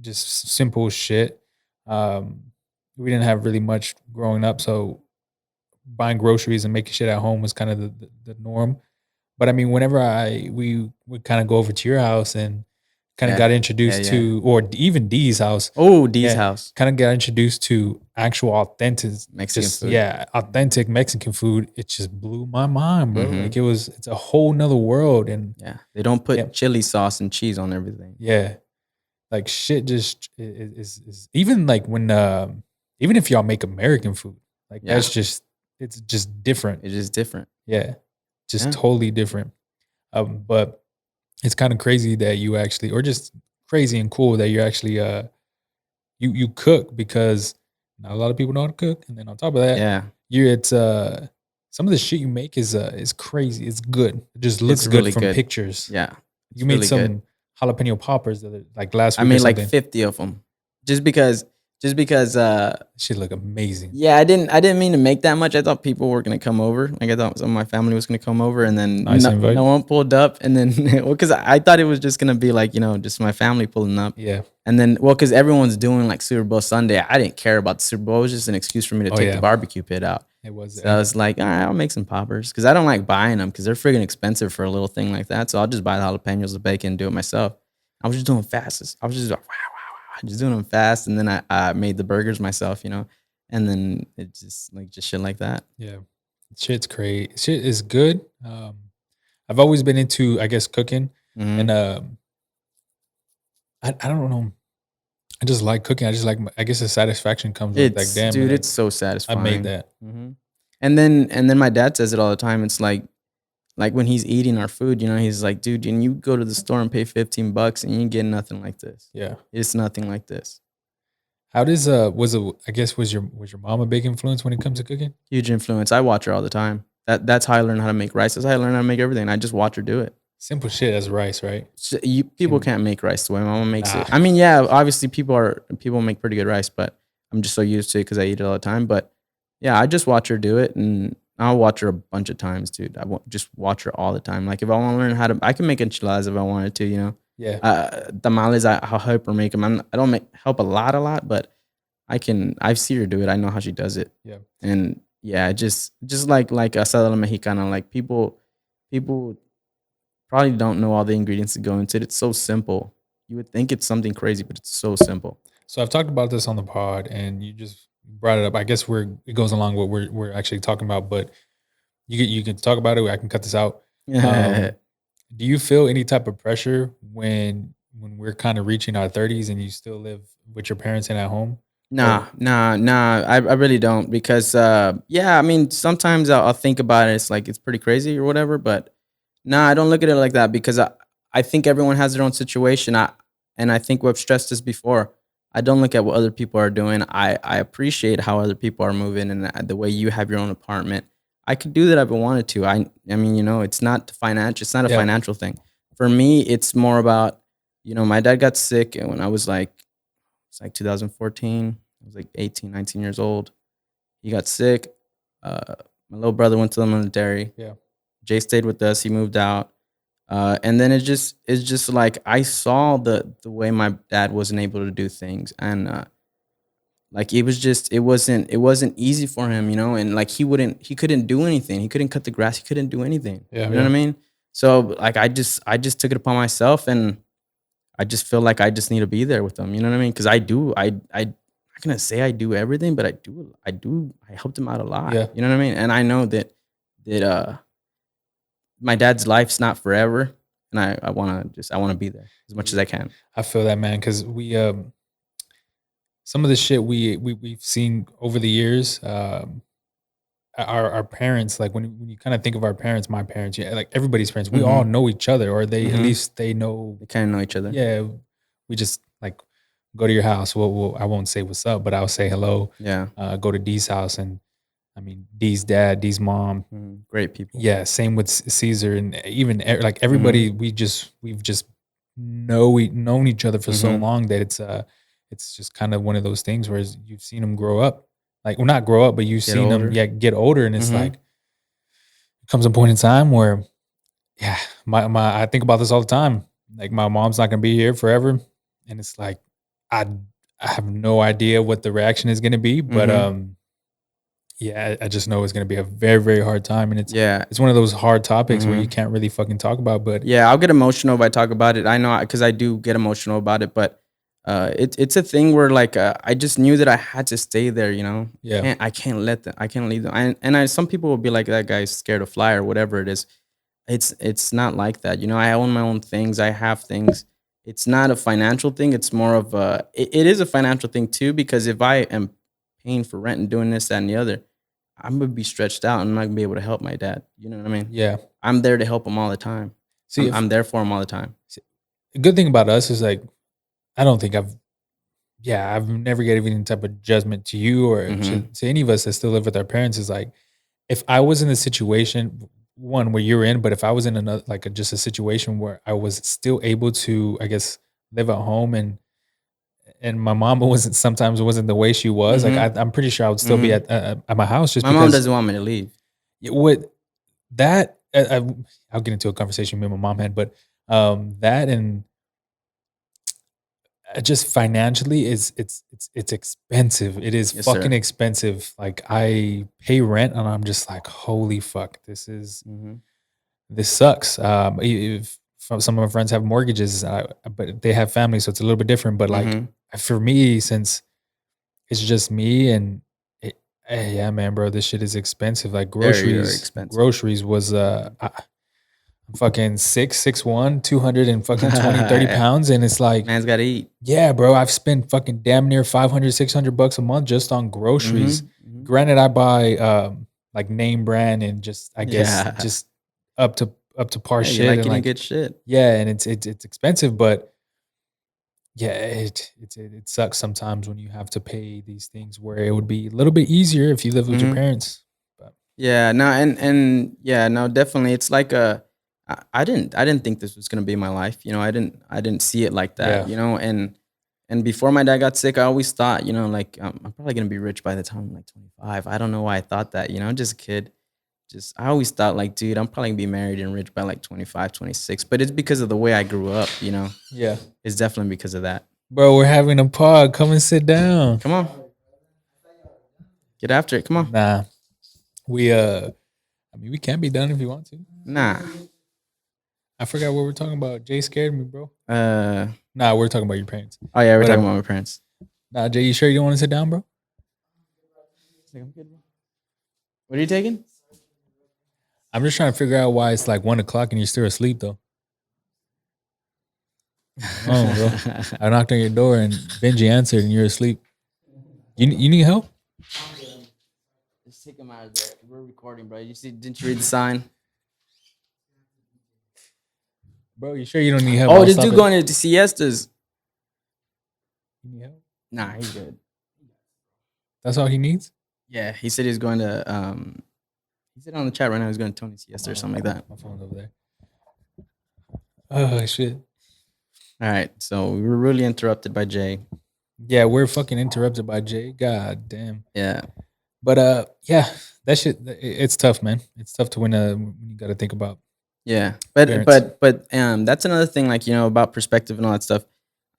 just simple shit. Um, we didn't have really much growing up, so buying groceries and making shit at home was kind of the norm. But I mean, whenever we would kind of go over to your house and kind of Yeah, got yeah, introduced yeah. to, or even Dee's house, Oh, Dee's yeah, house, kind of got introduced to actual authentic, Mexican just food. yeah, authentic Mexican food. It just blew my mind, bro. Mm-hmm. Like it's a whole nother world, and Yeah, they don't yeah, put chili sauce and cheese on everything. yeah, like shit. Just is even like when even if y'all make American food, like Yeah, that's just it's just different. it is different. Yeah, just Yeah, totally different. But it's kind of crazy that you actually, or just crazy and cool that you're actually you cook, because not a lot of people know how to cook. And then on top of that, yeah, you it's some of the shit you make is crazy. It's good. It just looks it's good really from good. pictures. Yeah, You it's made really good. some jalapeno poppers like last I week or made like something. 50 of them just because Shit look amazing. yeah, I didn't mean to make that much. I thought people were gonna come over. Like I thought some of my family was gonna come over, and then Nice no invite. one pulled up. And then well, because I thought it was just gonna be like just my family pulling up. Yeah. And then well, because everyone's doing like Super Bowl Sunday, I didn't care about the Super Bowl. It was just an excuse for me to Oh take the yeah. barbecue pit out. It was. So I was like, all right, I'll make some poppers because I don't like buying them because they're friggin' expensive for a little thing like that. So I'll just buy the jalapenos, the bacon, and do it myself. I was just doing fast. I was just like, wow, wow, wow, just doing them fast. And then I made the burgers myself, and then it just shit like that. Yeah. Shit's great. Shit is good. I've always been into, I guess, cooking, and Hmm. I don't know. I just like cooking. I just like. I guess the satisfaction comes with like, damn, Dude, like it's so I made satisfying. that. Hmm. And then my dad says it all the time. It's like when he's eating our food, he's like, dude, and you go to the store and pay $15 and you get nothing like this. Yeah. It's nothing like this. How does was it? I guess was your mom a big influence when it comes to cooking? Huge influence. I watch her all the time. That's how I learned how to make rice. That's how I learned how to make everything. I just watch her do it. Simple shit as rice, right? People Can can't make rice the way my mama makes nah. it. I mean, yeah, obviously people make pretty good rice, but I'm just so used to it because I eat it all the time. But yeah, I just watch her do it, and I'll watch her a bunch of times, dude. Just watch her all the time. Like if I want to learn how to, I can make enchiladas if I wanted to. Yeah. Tamales, I'll help her make them. I don't help a lot, but I see her do it. I know how she does it. Yeah. And yeah, just like asada a la mexicana, like people probably don't know all the ingredients that go into it. It's so simple. You would think it's something crazy, but it's so simple. So I've talked about this on the pod, and you just brought it up. I guess it goes along what we're actually talking about, but you can talk about it. I can cut this out. Um, do you feel any type of pressure when we're kind of reaching our 30s and you still live with your parents and at home? Nah, Or nah, nah. I really don't because yeah, I mean sometimes I'll think about it. It's like it's pretty crazy or whatever, but nah, I don't look at it like that because I think everyone has their own situation. I think we've stressed this before. I don't look at what other people are doing. I appreciate how other people are moving and the way you have your own apartment. I could do that if I wanted to. I mean, it's not financial. It's not a yeah, financial thing. For me, it's more about, my dad got sick and when I was like it's like 2014. I was like 18, 19 years old. He got sick. My little brother went to the military. yeah, Jay stayed with us. He moved out. And then it's just like I saw the way my dad wasn't able to do things, and like it wasn't easy for him, and like he couldn't do anything. He couldn't cut the grass. He couldn't do anything. yeah, You know what yeah, I mean? So like I just took it upon myself, and I just feel like I just need to be there with them. You know what I mean? Because I do. I'm not gonna say I do everything, but I do. I do. I helped him out a lot. yeah. You know what I mean? And I know that my dad's life's not forever, and I wanna be there as much as I can. I feel that, man, because we some of the shit we've seen over the years. Our parents, like when you kind of think of our parents, my parents, yeah, like everybody's parents, we all Mhm. know each other, or at Mhm. least they know. They kind of know each other. Yeah, we just like go to your house. Well, I won't say what's up, but I'll say hello. Yeah. Go to D's house, and I mean D's dad, D's mom. Mhm. Great people. Yeah, same with Caesar, and even like Mhm. everybody. We've just known each other for so Mhm. long that it's just kind of one of those things where you've seen them grow up, like, well, not grow up, but you've Get seen them, older. yeah, get older, and it's like Mhm. it comes a point in time where, yeah, my I think about this all the time. Like my mom's not gonna be here forever, and it's like I I have no idea what the reaction is gonna be, but Mhm. yeah, I just know it's gonna be a very, very hard time, and Yeah. it's one of those hard topics where you Mhm. can't really fucking talk about, but Yeah, I'll get emotional if I talk about it. I know because I do get emotional about it, but it's a thing where like I just knew that I had to stay there. yeah, I can't leave them. Some people will be like that guy's scared to fly or whatever it is. It's not like that. I own my own things. I have things. It's not a financial thing. It's more of it is a financial thing too because if I am paying for rent and doing this, that, and the other, I'm gonna be stretched out and I'm not gonna be able to help my dad. You know what I mean? yeah. I'm there to help him all the time. See, I'm if I'm there for him all the time. the good thing about us is like I don't think I've never gave any type of judgment to you or Mhm. to any of us that still live with our parents. Is like if I was in a situation, one where you're in, but if I was in another, like just a situation where I was still able to, I guess, live at home, and my mama wasn't sometimes wasn't the way she was, like Mhm. I'm pretty sure I would still be Mhm. at my house just My mom because doesn't want me to leave. with that I'll get into a conversation me and my mom had, but that and just financially, it's expensive. It is Yes, fucking sir. expensive. Like I pay rent, and I'm just like, holy fuck, Mhm. this sucks. If some of my friends have mortgages, but they have families, so it's a little bit different. But like Mhm. for me, since it's just me and yeah, man, bro, this shit is expensive. Like Very, very expensive. groceries was I'm fucking 6'1", 200 and fucking 20, 30 Yeah. pounds, and it's like, Man's gotta eat. yeah, bro, I've spent fucking damn near 500, $600 a month just on groceries. Mhm. Mhm. Granted, I buy like name brand and just I guess Yeah. just up to par Yeah, you shit like and getting like good shit. yeah, and it's expensive, but yeah, it sucks sometimes when you have to pay these things where it would be a little bit easier if you live with your Mhm. parents. But Yeah, no, and yeah, no, definitely. It's like I didn't think this was gonna be my life. I didn't see it like that. yeah, And before my dad got sick, I always thought, like I'm probably gonna be rich by the time I'm like 25. I don't know why I thought that. Just a kid. Just I always thought like, dude, I'm probably gonna be married and rich by like 25, 26. But it's because of the way I grew up. yeah, It's definitely because of that. bro, we're having a pod. Come and sit down. Come on, get after it. Come on. Nah, we I mean, we can be done if you want to. Nah. I forgot what we're talking about. Jay scared me, bro. Uh. Nah, we're talking about your parents. Oh yeah, we're But talking about my parents. nah, Jay, you sure you don't want to sit down, bro? What are you taking? I'm just trying to figure out why it's like 1 o'clock and you're still asleep though. Oh, bro. I knocked on your door and Benji answered and you're asleep. You need help? Just take him out of there. We're recording, bro. Didn't you read the sign? Bro, you sure you don't need help? Oh, I'll this stop dude it. going to siestas. You need help? Nah, he's good. That's all he needs? Yeah, he said he was going to he said on the chat right now he's going to Tony's siesta or something like that. My phone's over there. Oh shit. All right, so we were really interrupted by Jay. Yeah, we're fucking interrupted by Jay. God damn. Yeah. But yeah, that shit it's tough, man. It's tough to when you gotta think about Yeah. But parents. that's another thing, like, about perspective and all that stuff.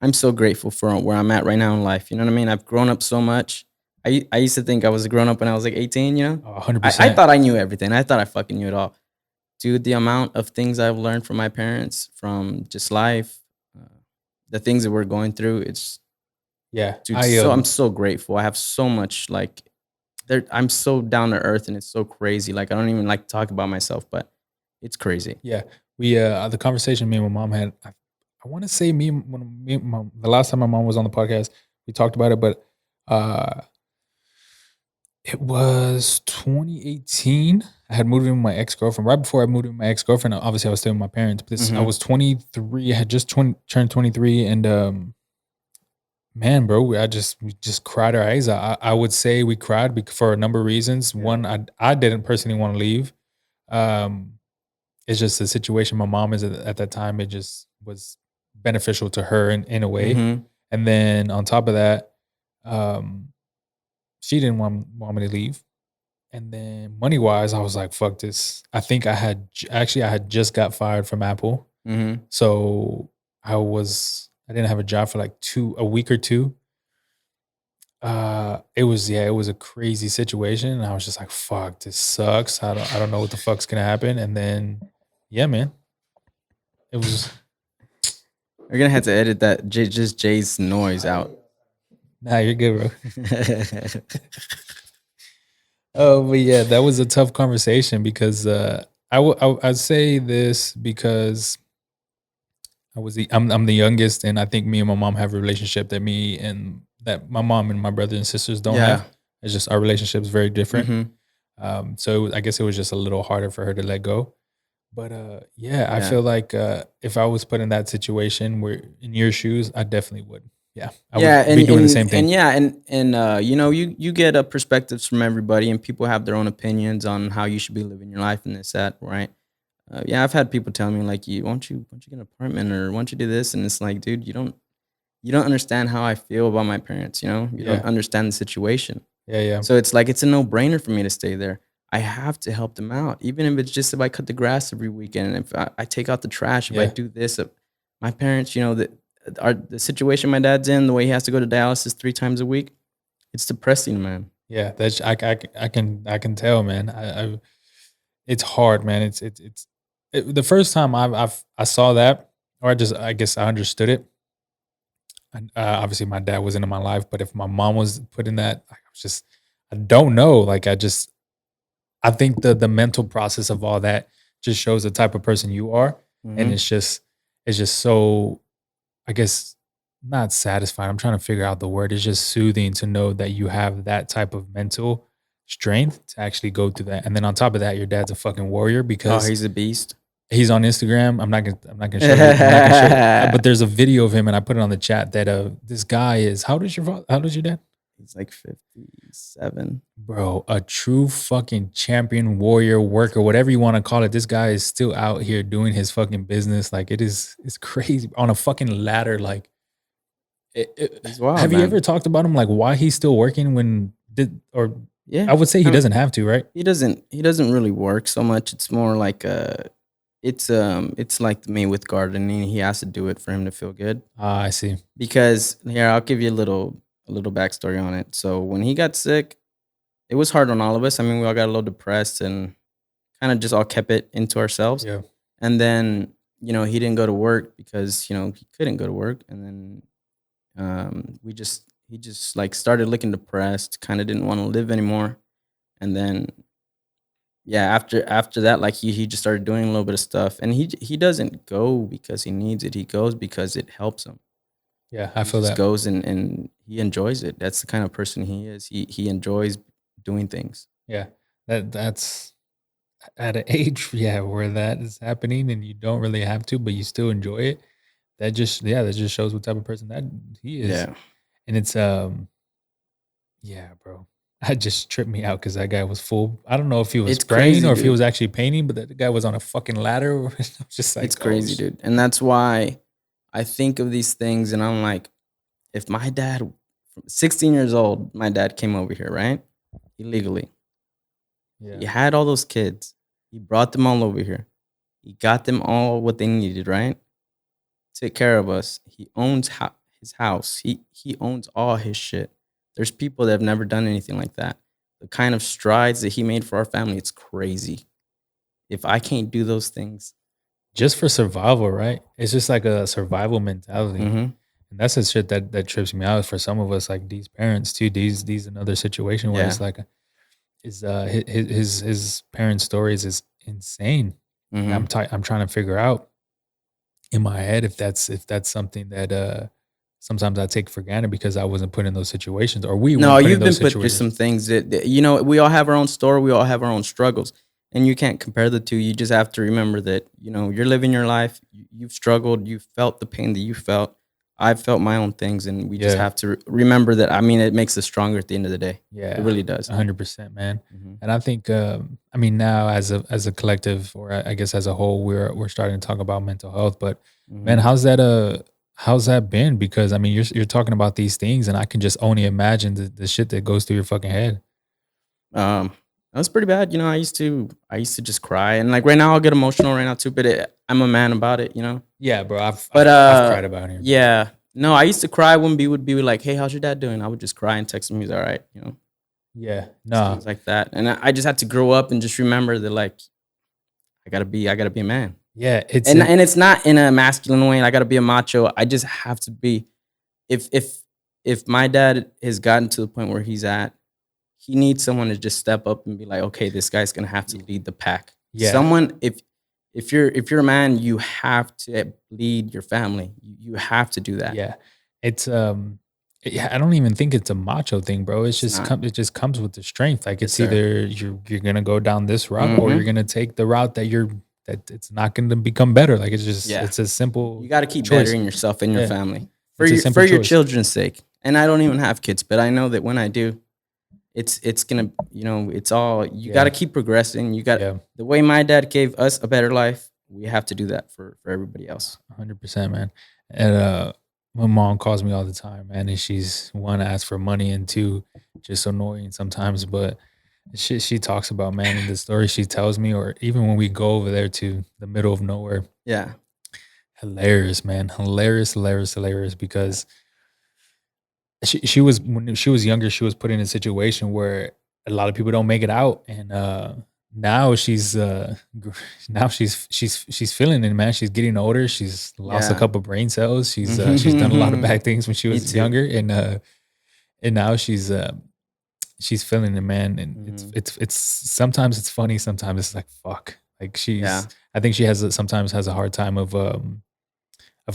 I'm so grateful for where I'm at right now in life. You know what I mean? I've grown up so much. I used to think I was a grown up when I was like 18, you know? Oh, I 100%. thought I knew everything. I thought I fucking knew it all. Dude, the amount of things I've learned from my parents, from just life, uh, the things that we're going through, it's Yeah. dude, I'm so grateful. I have so much I'm so down to earth and it's so crazy. Like I don't even like to talk about myself, but it's crazy. Yeah. We the conversation me and my mom had I want to say the last time my mom was on the podcast, we talked about it, but uh it was 2018. I had moved in with my ex-girlfriend. Right before I moved in with my ex-girlfriend, obviously I was staying with my parents. But I Mhm. was 23. I had just turned 23, and man, bro, we just cried our eyes out. I would say we cried for a number of reasons. Yeah. One, I didn't personally want to leave. Um, it's just the situation my mom is at that time. It just was beneficial to her in a way. Mhm. And then on top of that, um, she didn't want me to leave. And then money wise, I was like, fuck this. I think I had just got fired from Apple. Mhm. So I didn't have a job for like a week or two. It was a crazy situation. And I was just like, fuck, this sucks. I don't know what the fuck's gonna happen. And then yeah, man. It was We're gonna have to edit that just Jay's noise out. nah, you're good, bro. Oh, but yeah, that was a tough conversation because I'd say this because I'm the youngest, and I think me and my mom have a relationship that my mom and my brother and sisters don't Yeah. have. It's just our relationship is very different. Mhm. So I guess it was just a little harder for her to let go. But yeah, I Yeah. feel like if I was put in that situation where in your shoes, I definitely would. Yeah, I Yeah, would be doing the same thing. and yeah, and you get perspectives from everybody, and people have their own opinions on how you should be living your life and this that, right? Yeah, I've had people tell me like, "You why don't you get an apartment or why don't you do this?" And it's like, dude, you don't understand how I feel about my parents. You don't Yeah, understand the situation. yeah, yeah, So it's like it's a no brainer for me to stay there. I have to help them out, even if it's just if I cut the grass every weekend, if I take out the trash, if I yeah, do this. My parents, that. the situation my dad's in, the way he has to go to dialysis 3 times a week, it's depressing, man. Yeah, that's I can tell, man. It's hard, man. The first time I saw that, or I guess I understood it. And, obviously, my dad wasn't in my life, but if my mom was put in that, I was just I don't know. Like I think the mental process of all that just shows the type of person you are, and Mhm. it's just so, I guess, not satisfying. I'm trying to figure out the word. It's just soothing to know that you have that type of mental strength to actually go through that. And then on top of that, your dad's a fucking warrior Oh, because he's a beast. he's on Instagram. I'm not gonna show you. I'm not gonna show you. But there's a video of him, and I put it on the chat that this guy is. How old is your father? How old is your dad? He's like 57. Bro, a true fucking champion, warrior, worker, whatever you want to call it. This guy is still out here doing his fucking business. Like it's crazy on a fucking ladder. Like, He's wild, have you ever man. talked about him? Like, why he's still working or Yeah. I would say he I mean, doesn't have to, right? he doesn't really work so much. It's more like it's like me with gardening. He has to do it for him to feel good. Ah, I see. Because here, I'll give you a little backstory on it. So when he got sick, it was hard on all of us. I mean, we all got a little depressed and kind of just all kept it into ourselves. Yeah. And then, he didn't go to work because, he couldn't go to work. And then he just like started looking depressed, kind of didn't want to live anymore. And then, yeah, after that, like he just started doing a little bit of stuff. And he doesn't go because he needs it. He goes because it helps him. Yeah, I He feel just that. goes and he enjoys it. That's the kind of person he is. He enjoys doing things. Yeah. That's at an age, yeah, where that is happening and you don't really have to, but you still enjoy it. That just shows what type of person that he is. Yeah. And it's yeah, bro. That just tripped me out because that guy was full. I don't know if he was It's praying crazy, or if he dude. was actually painting, but the guy was on a fucking ladder. I was just like, It's oh, crazy, dude. And that's why I think of these things and I'm like, if my dad, from 16 years old, my dad came over here, right? Illegally. yeah, He had all those kids. He brought them all over here. He got them all what they needed, right? Take care of us. He owns his house. He owns all his shit. There's people that have never done anything like that. The kind of strides that he made for our family, it's crazy. If I can't do those things, just for survival, right? It's just like a survival mentality. mhm, And that's the shit that trips me out for some of us, like these parents too. These another situation where yeah, it's like is his parents' stories is insane. And mhm. I'm trying to figure out in my head if that's something that sometimes I take for granted because I wasn't put in those situations or we No, weren't put in you've those been put through situations. some things that we all have our own story, we all have our own struggles, and you can't compare the 2. You just have to remember that, you're living your life, you've struggled, you felt the pain that you felt. I've felt my own things, and we just Yeah. have to remember that, I mean, it makes us stronger at the end of the day. It Yeah, really does. 100%, man. Mhm, And I think, I mean, now as a collective, or I guess as a whole, we're starting to talk about mental health. But man, mhm. how's that been? Because I mean, you're talking about these things, and I can just only imagine the shit that goes through your fucking head. Um, that was pretty bad, I used to just cry, and, like, right now, I'll get emotional right now too, but I'm a man about it. Yeah, bro. But, I've cried about it here, bro. yeah. No, I used to cry when B would be like, "Hey, how's your dad doing?" I would just cry and text him, "He's alright." Yeah, no, Things like that. And I just had to grow up and just remember that, like, I gotta be a man. yeah. It's And an and it's not in a masculine way, I gotta be a macho. I just have to be if my dad has gotten to the point where he's at, he needs someone to just step up and be like, "Okay, this guy's gonna have to lead the pack." yeah, Someone if you're a man, you have to lead your family. You have to do that. yeah. It's yeah, I don't even think it's a macho thing, bro. It's not. It just comes with the strength. Like Yes, it's sir. either you're gonna go down this route or you're Mhm. gonna take the route that it's not gonna become better. Like Yeah. it's a You simple gotta keep choice. bettering yourself and your Yeah, family for it's a your simple for your choice. children's sake. And I don't even have kids, but I know that when I do, it's gonna, it's all you gotta Yeah, keep progressing. You got yeah, the way my dad gave us a better life, we have to do that for everybody else. 100%, man. And my mom calls me all the time, man, and she's one asks for money and two just annoying sometimes. But she talks about, man, in the story she tells me, or even when we go over there to the middle of nowhere, Yeah. Hilarious, man. Hilarious. Because she was when she was younger, she was put in a situation where a lot of people don't make it out, and now now she's feeling it, man. She's getting older. She's lost a Yeah. couple brain cells. She's done a lot of bad things when she Me was too. younger, and now she's feeling it, man. And Mhm. it's sometimes it's funny, sometimes it's like fuck. Like Yeah. I think she sometimes has a hard time of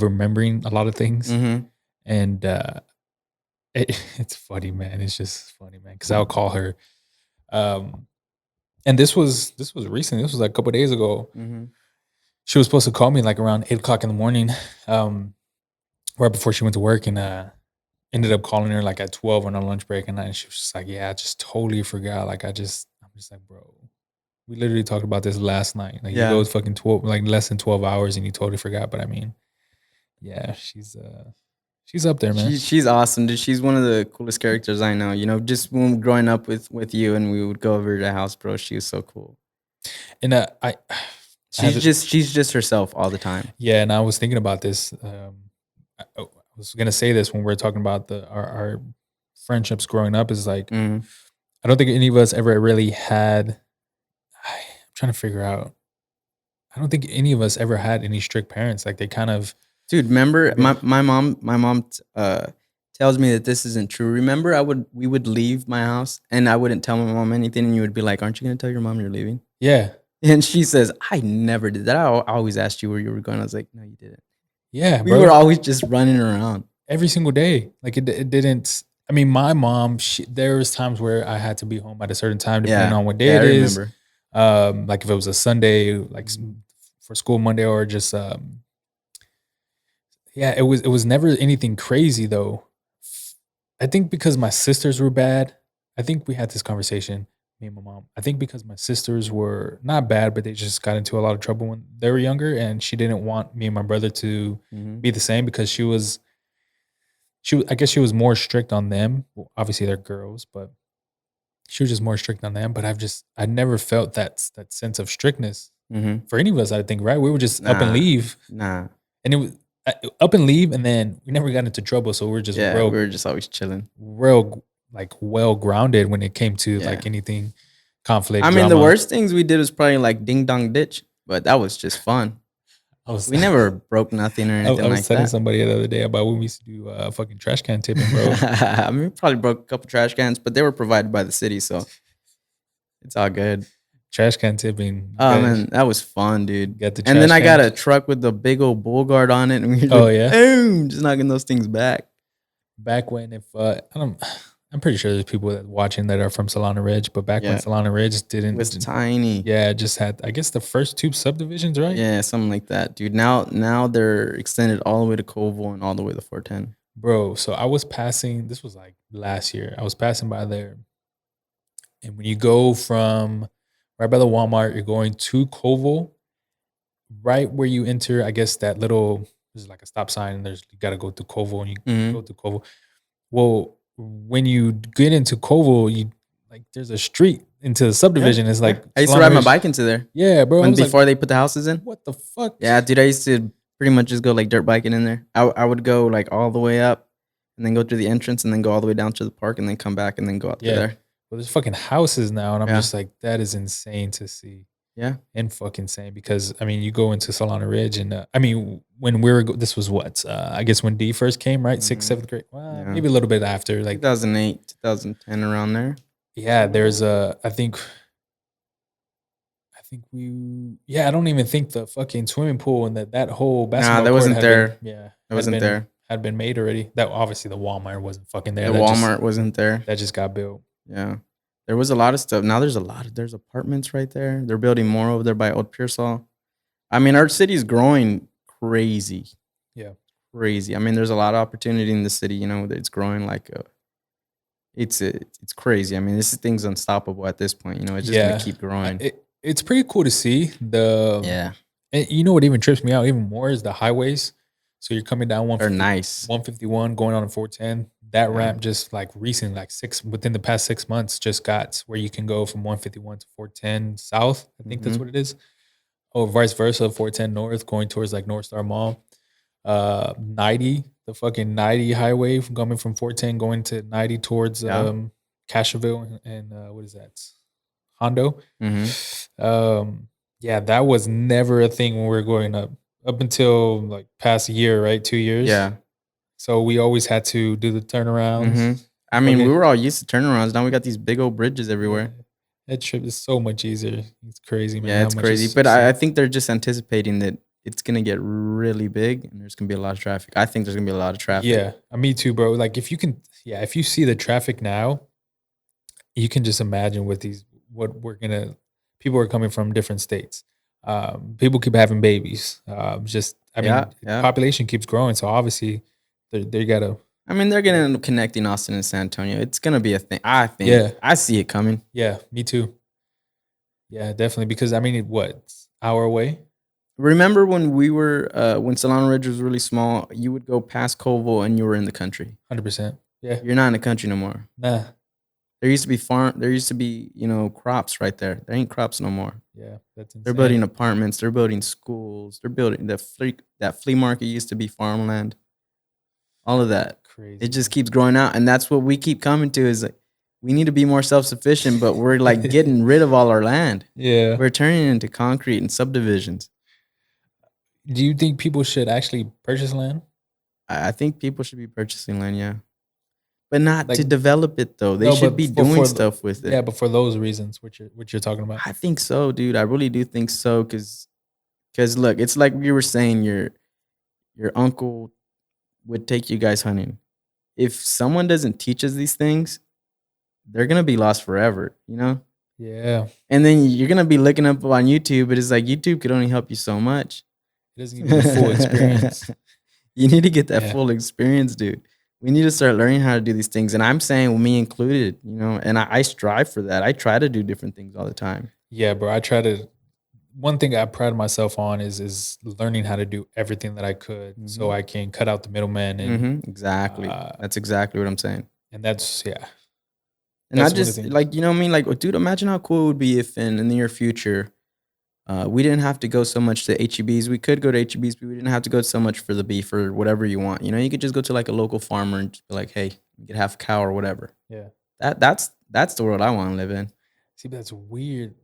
remembering a lot of things, Mhm. and it's funny, man. It's just funny, man. Because I'll call her, um, and this was recent. This was like a couple days ago. Mhm. She was supposed to call me like around 8 o'clock in the morning, um, right before she went to work, and ended up calling her like at 12 on our lunch break, and she was just like, "Yeah, I just totally forgot." Like I'm just like, bro, we literally talked about this last night. Like you Yeah. go fucking 12, like less than 12 hours, and you totally forgot. But I mean, yeah, she's up there, man. She's awesome, dude. She's one of the coolest characters I know. You know, just when growing up with you and we would go over to the house, bro, she was so cool. And I have She's just herself all the time. yeah, and I was thinking about this. I was gonna say this when we are talking about our friendships growing up. Is like Mhm. I don't think any of us ever really had. I'm trying to figure out. I don't think any of us ever had any strict parents. Like they kind of Dude, remember maybe my mom tells me that this isn't true. Remember we would leave my house and I wouldn't tell my mom anything and you would be like, "Aren't you gonna tell your mom you're leaving?" yeah, And she says, "I never did that. I always asked you where you were going." I was like, "No, you didn't." yeah, We were bro. always just running around. Every single day. Like it didn't. I mean, my mom. There was times where I had to be home at a certain time, depending Yeah. on what day Yeah, I it is. remember. Like if it was a Sunday, like Mhm. for school Monday, or just yeah, it was never anything crazy though. I think because my sisters were bad. I think we had this conversation, me and my mom. I think because my sisters were not bad, but they just got into a lot of trouble when they were younger, and she didn't want me and my brother to Mhm. be the same because I guess she was more strict on them. Well, obviously they're girls, but she was just more strict on them. But I never felt that sense of strictness Mhm. for any of us. I think right. We would just up and Nah. leave, Nah. and it was up and leave, and then we never got into trouble. So we're just Yeah, we were just always chilling. real like well grounded when it came to Yeah. like anything I conflict mean, the drama. worst things we did was probably like ding dong ditch, but that was just fun. I was We never broke nothing or I anything was like telling that. somebody the other day about when we used to do fucking trash can tipping, bro. I mean, we probably broke a couple trash cans, but they were provided by the city, so it's all good. Trash can tipping. Oh man, that was fun, You dude. got the And then trash I got a cans. truck with the big old bull guard on it, and we were Oh just yeah. boom, just knocking those things back. Back when if I don't I'm pretty sure there's people that watching that are from Solana Ridge, but back when Yeah, Solana Ridge it was tiny. yeah, just had I guess the first two subdivisions, right? Yeah, something like that, dude. Now they're extended all the way to Koval and all the way to 410. Bro, so I was passing, this was like last year. I was passing by there. And when you go from right by the Walmart, you're going to Koval, right where you enter, I guess that little there's like a stop sign and there's you gotta go through Koval and you go Mhm. through Koval. Well, when you get into Koval, you like there's a street into the Yeah, subdivision. It's yeah. like I used to Solana ride my Ridge. bike into there Yeah, bro. I when was like, before they put the houses in. what the fuck? Yeah, dude, I used to pretty much just go like dirt biking in there. I would go like all the way up and then go through the entrance and then go all the way down to the park and then come back and then go out through Yeah. there. Well, there's fucking houses now, and I'm Yeah. just like, that is insane to see. Yeah. And fucking insane because I mean, you go into Solana Ridge, and I mean, when we were this was what I guess when D first came, right? Sixth, Mhm. seventh grade, well, Yeah. maybe a little bit after. Like, 2008, 2010 around there. yeah, there's a. I think we. Yeah, I don't even think the fucking swimming pool and that whole Nah, basketball that court wasn't had been there. That had wasn't been there. had been made already. That obviously the Walmart wasn't fucking there. The Walmart wasn't there. That just got built. Yeah. There was a lot of stuff. Now there's apartments right there. They're building more over there by Old Pearsall. I mean, our city's growing crazy. Yeah. Crazy. I mean, there's a lot of opportunity in the city, you know, that it's growing like it's crazy. I mean, this thing's unstoppable at this point, you know, it's just gonna Yeah, keep growing. it's pretty cool to see Yeah. and you know what even trips me out even more is the highways. So you're coming down They're nice. 151 going on a 410. That Yeah. ramp just like recent, like within the past 6 months, just got where you can go from 151 to 410 south. I think that's Mhm. what it is. Or vice versa, 410 north going towards like North Star Mall. 90, the fucking 90 highway from coming from 410 going to 90 towards Yeah. Cashville and what is that? Hondo. Mm-hmm. Yeah, that was never a thing when we were growing up until like past year, right? 2 years. Yeah. So we always had to do the turnarounds. Mm-hmm. I mean, we were all used to turnarounds. Now we got these big old bridges everywhere. Yeah. That trip is so much easier. It's crazy, man. Yeah, it's how much crazy. But I think they're just anticipating that it's gonna get really big and there's gonna be a lot of traffic. I think there's gonna be a lot of traffic. Yeah, me too, bro. Like if you can, yeah, if you see the traffic now, you can just imagine with these what we're gonna. People are coming from different states. People keep having babies. Just, I mean, Yeah. population keeps growing, so obviously they gotta. I mean, they're gonna end up connecting Austin and San Antonio. It's gonna be a thing. I think. Yeah. I see it coming. Yeah, me too. Yeah, definitely. Because I mean, it's hour away. Remember when we were when Solano Ridge was really small? You would go past Colville and you were in the country. 100%. Yeah. You're not in the country no more. Nah. There used to be There used to be crops right there. There ain't crops no more. Yeah, that's insane. They're building apartments. They're building schools. They're building that flea market used to be farmland. All of that. Crazy. It just keeps growing out, and that's what we keep coming to is like we need to be more self-sufficient, but we're like getting rid of all our land. Yeah. We're turning it into concrete and subdivisions. Do you think people should actually purchase land? I think people should be purchasing land, yeah. But not to develop it though. They should be doing stuff with it. Yeah, but for those reasons, what you're talking about. I think so, dude. I really do think so, because look, it's like we were saying, your uncle would take you guys hunting. If someone doesn't teach us these things, they're gonna be lost forever, you know? Yeah. And then you're gonna be looking up on YouTube, but it's like YouTube could only help you so much. It doesn't give you the full experience. You need to get that full experience, dude. We need to start learning how to do these things. And I'm saying me included, and I strive for that. I try to do different things all the time. Yeah, bro. One thing I pride myself on is learning how to do everything that I could so I can cut out the middleman. And exactly. That's exactly what I'm saying. And that's, yeah. And I just like, you know what I mean? Like, dude, imagine how cool it would be if in the near future, we didn't have to go so much to HEBs. We could go to HEBs, but we didn't have to go so much for the beef or whatever you want. You could just go to like a local farmer and just be like, hey, you could have a cow or whatever. Yeah. That's the world I want to live in. See, that's weird.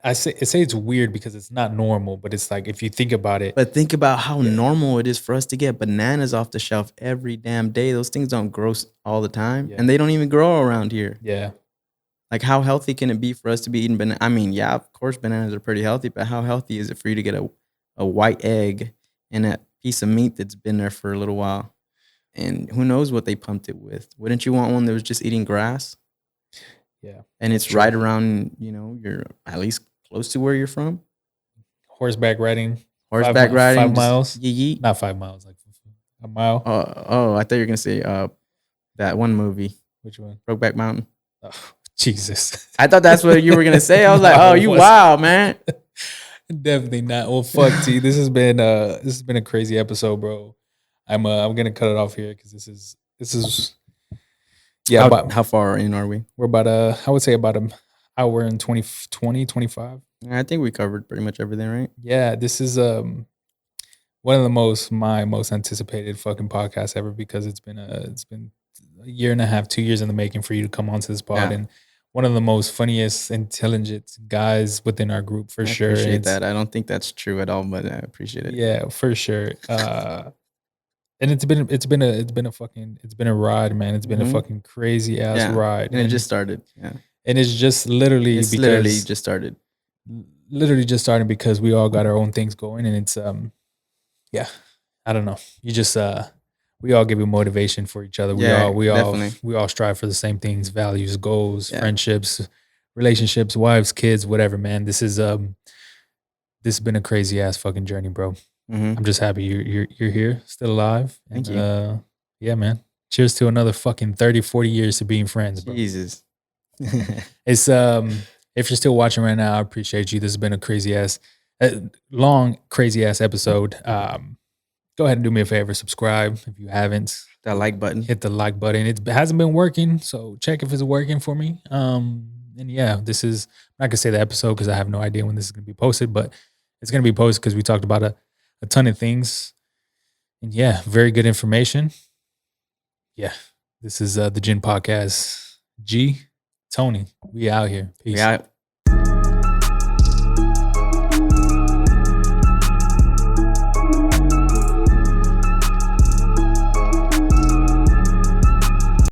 I say it's weird because it's not normal, but it's like if you think about it. But think about how normal it is for us to get bananas off the shelf every damn day. Those things don't grow all the time, and they don't even grow around here. Yeah. Like, how healthy can it be for us to be eating bananas? I mean, yeah, of course, bananas are pretty healthy, but how healthy is it for you to get a white egg and a piece of meat that's been there for a little while? And who knows what they pumped it with? Wouldn't you want one that was just eating grass? Yeah. And it's right around, you're at least close to where you're from. Horseback riding. 5 miles. Yeet. Not 5 miles, like a mile. I thought you were gonna say that one movie. Which one? Brokeback Mountain. Oh, Jesus. I thought that's what you were gonna say. I was like, oh, you wow, man. Definitely not. Well, fuck, T. This has been a crazy episode, bro. I'm gonna cut it off here because this is. Yeah. How far in are we? We're about I would say about an hour and 20, 25. I think we covered pretty much everything, right? Yeah. This is one of my most anticipated fucking podcasts ever because it's been a year and a half, 2 years in the making for you to come onto this pod, and one of the most funniest, intelligent guys within our group for sure. I appreciate that. I don't think that's true at all, but I appreciate it. Yeah, for sure. And it's been a ride, man. It's been a fucking crazy ass ride, and it just started. Yeah, and it's just literally just started. Literally just starting because we all got our own things going, and it's I don't know. You just we all give you motivation for each other. We all strive for the same things, values, goals, friendships, relationships, wives, kids, whatever, man. This has been a crazy ass fucking journey, bro. I'm just happy you're here, still alive. Thank you. Yeah, man. Cheers to another fucking 30, 40 years to being friends, bro. Jesus. It's if you're still watching right now, I appreciate you. This has been a long, crazy ass episode. Go ahead and do me a favor, subscribe if you haven't. That like button. Hit the like button. It hasn't been working, so check if it's working for me. And yeah, this is, I'm not gonna say the episode because I have no idea when this is gonna be posted, but it's gonna be posted because we talked about a ton of things. And yeah, very good information. Yeah, this is the Gin Podcast. G, Tony, we out here. We Peace. out.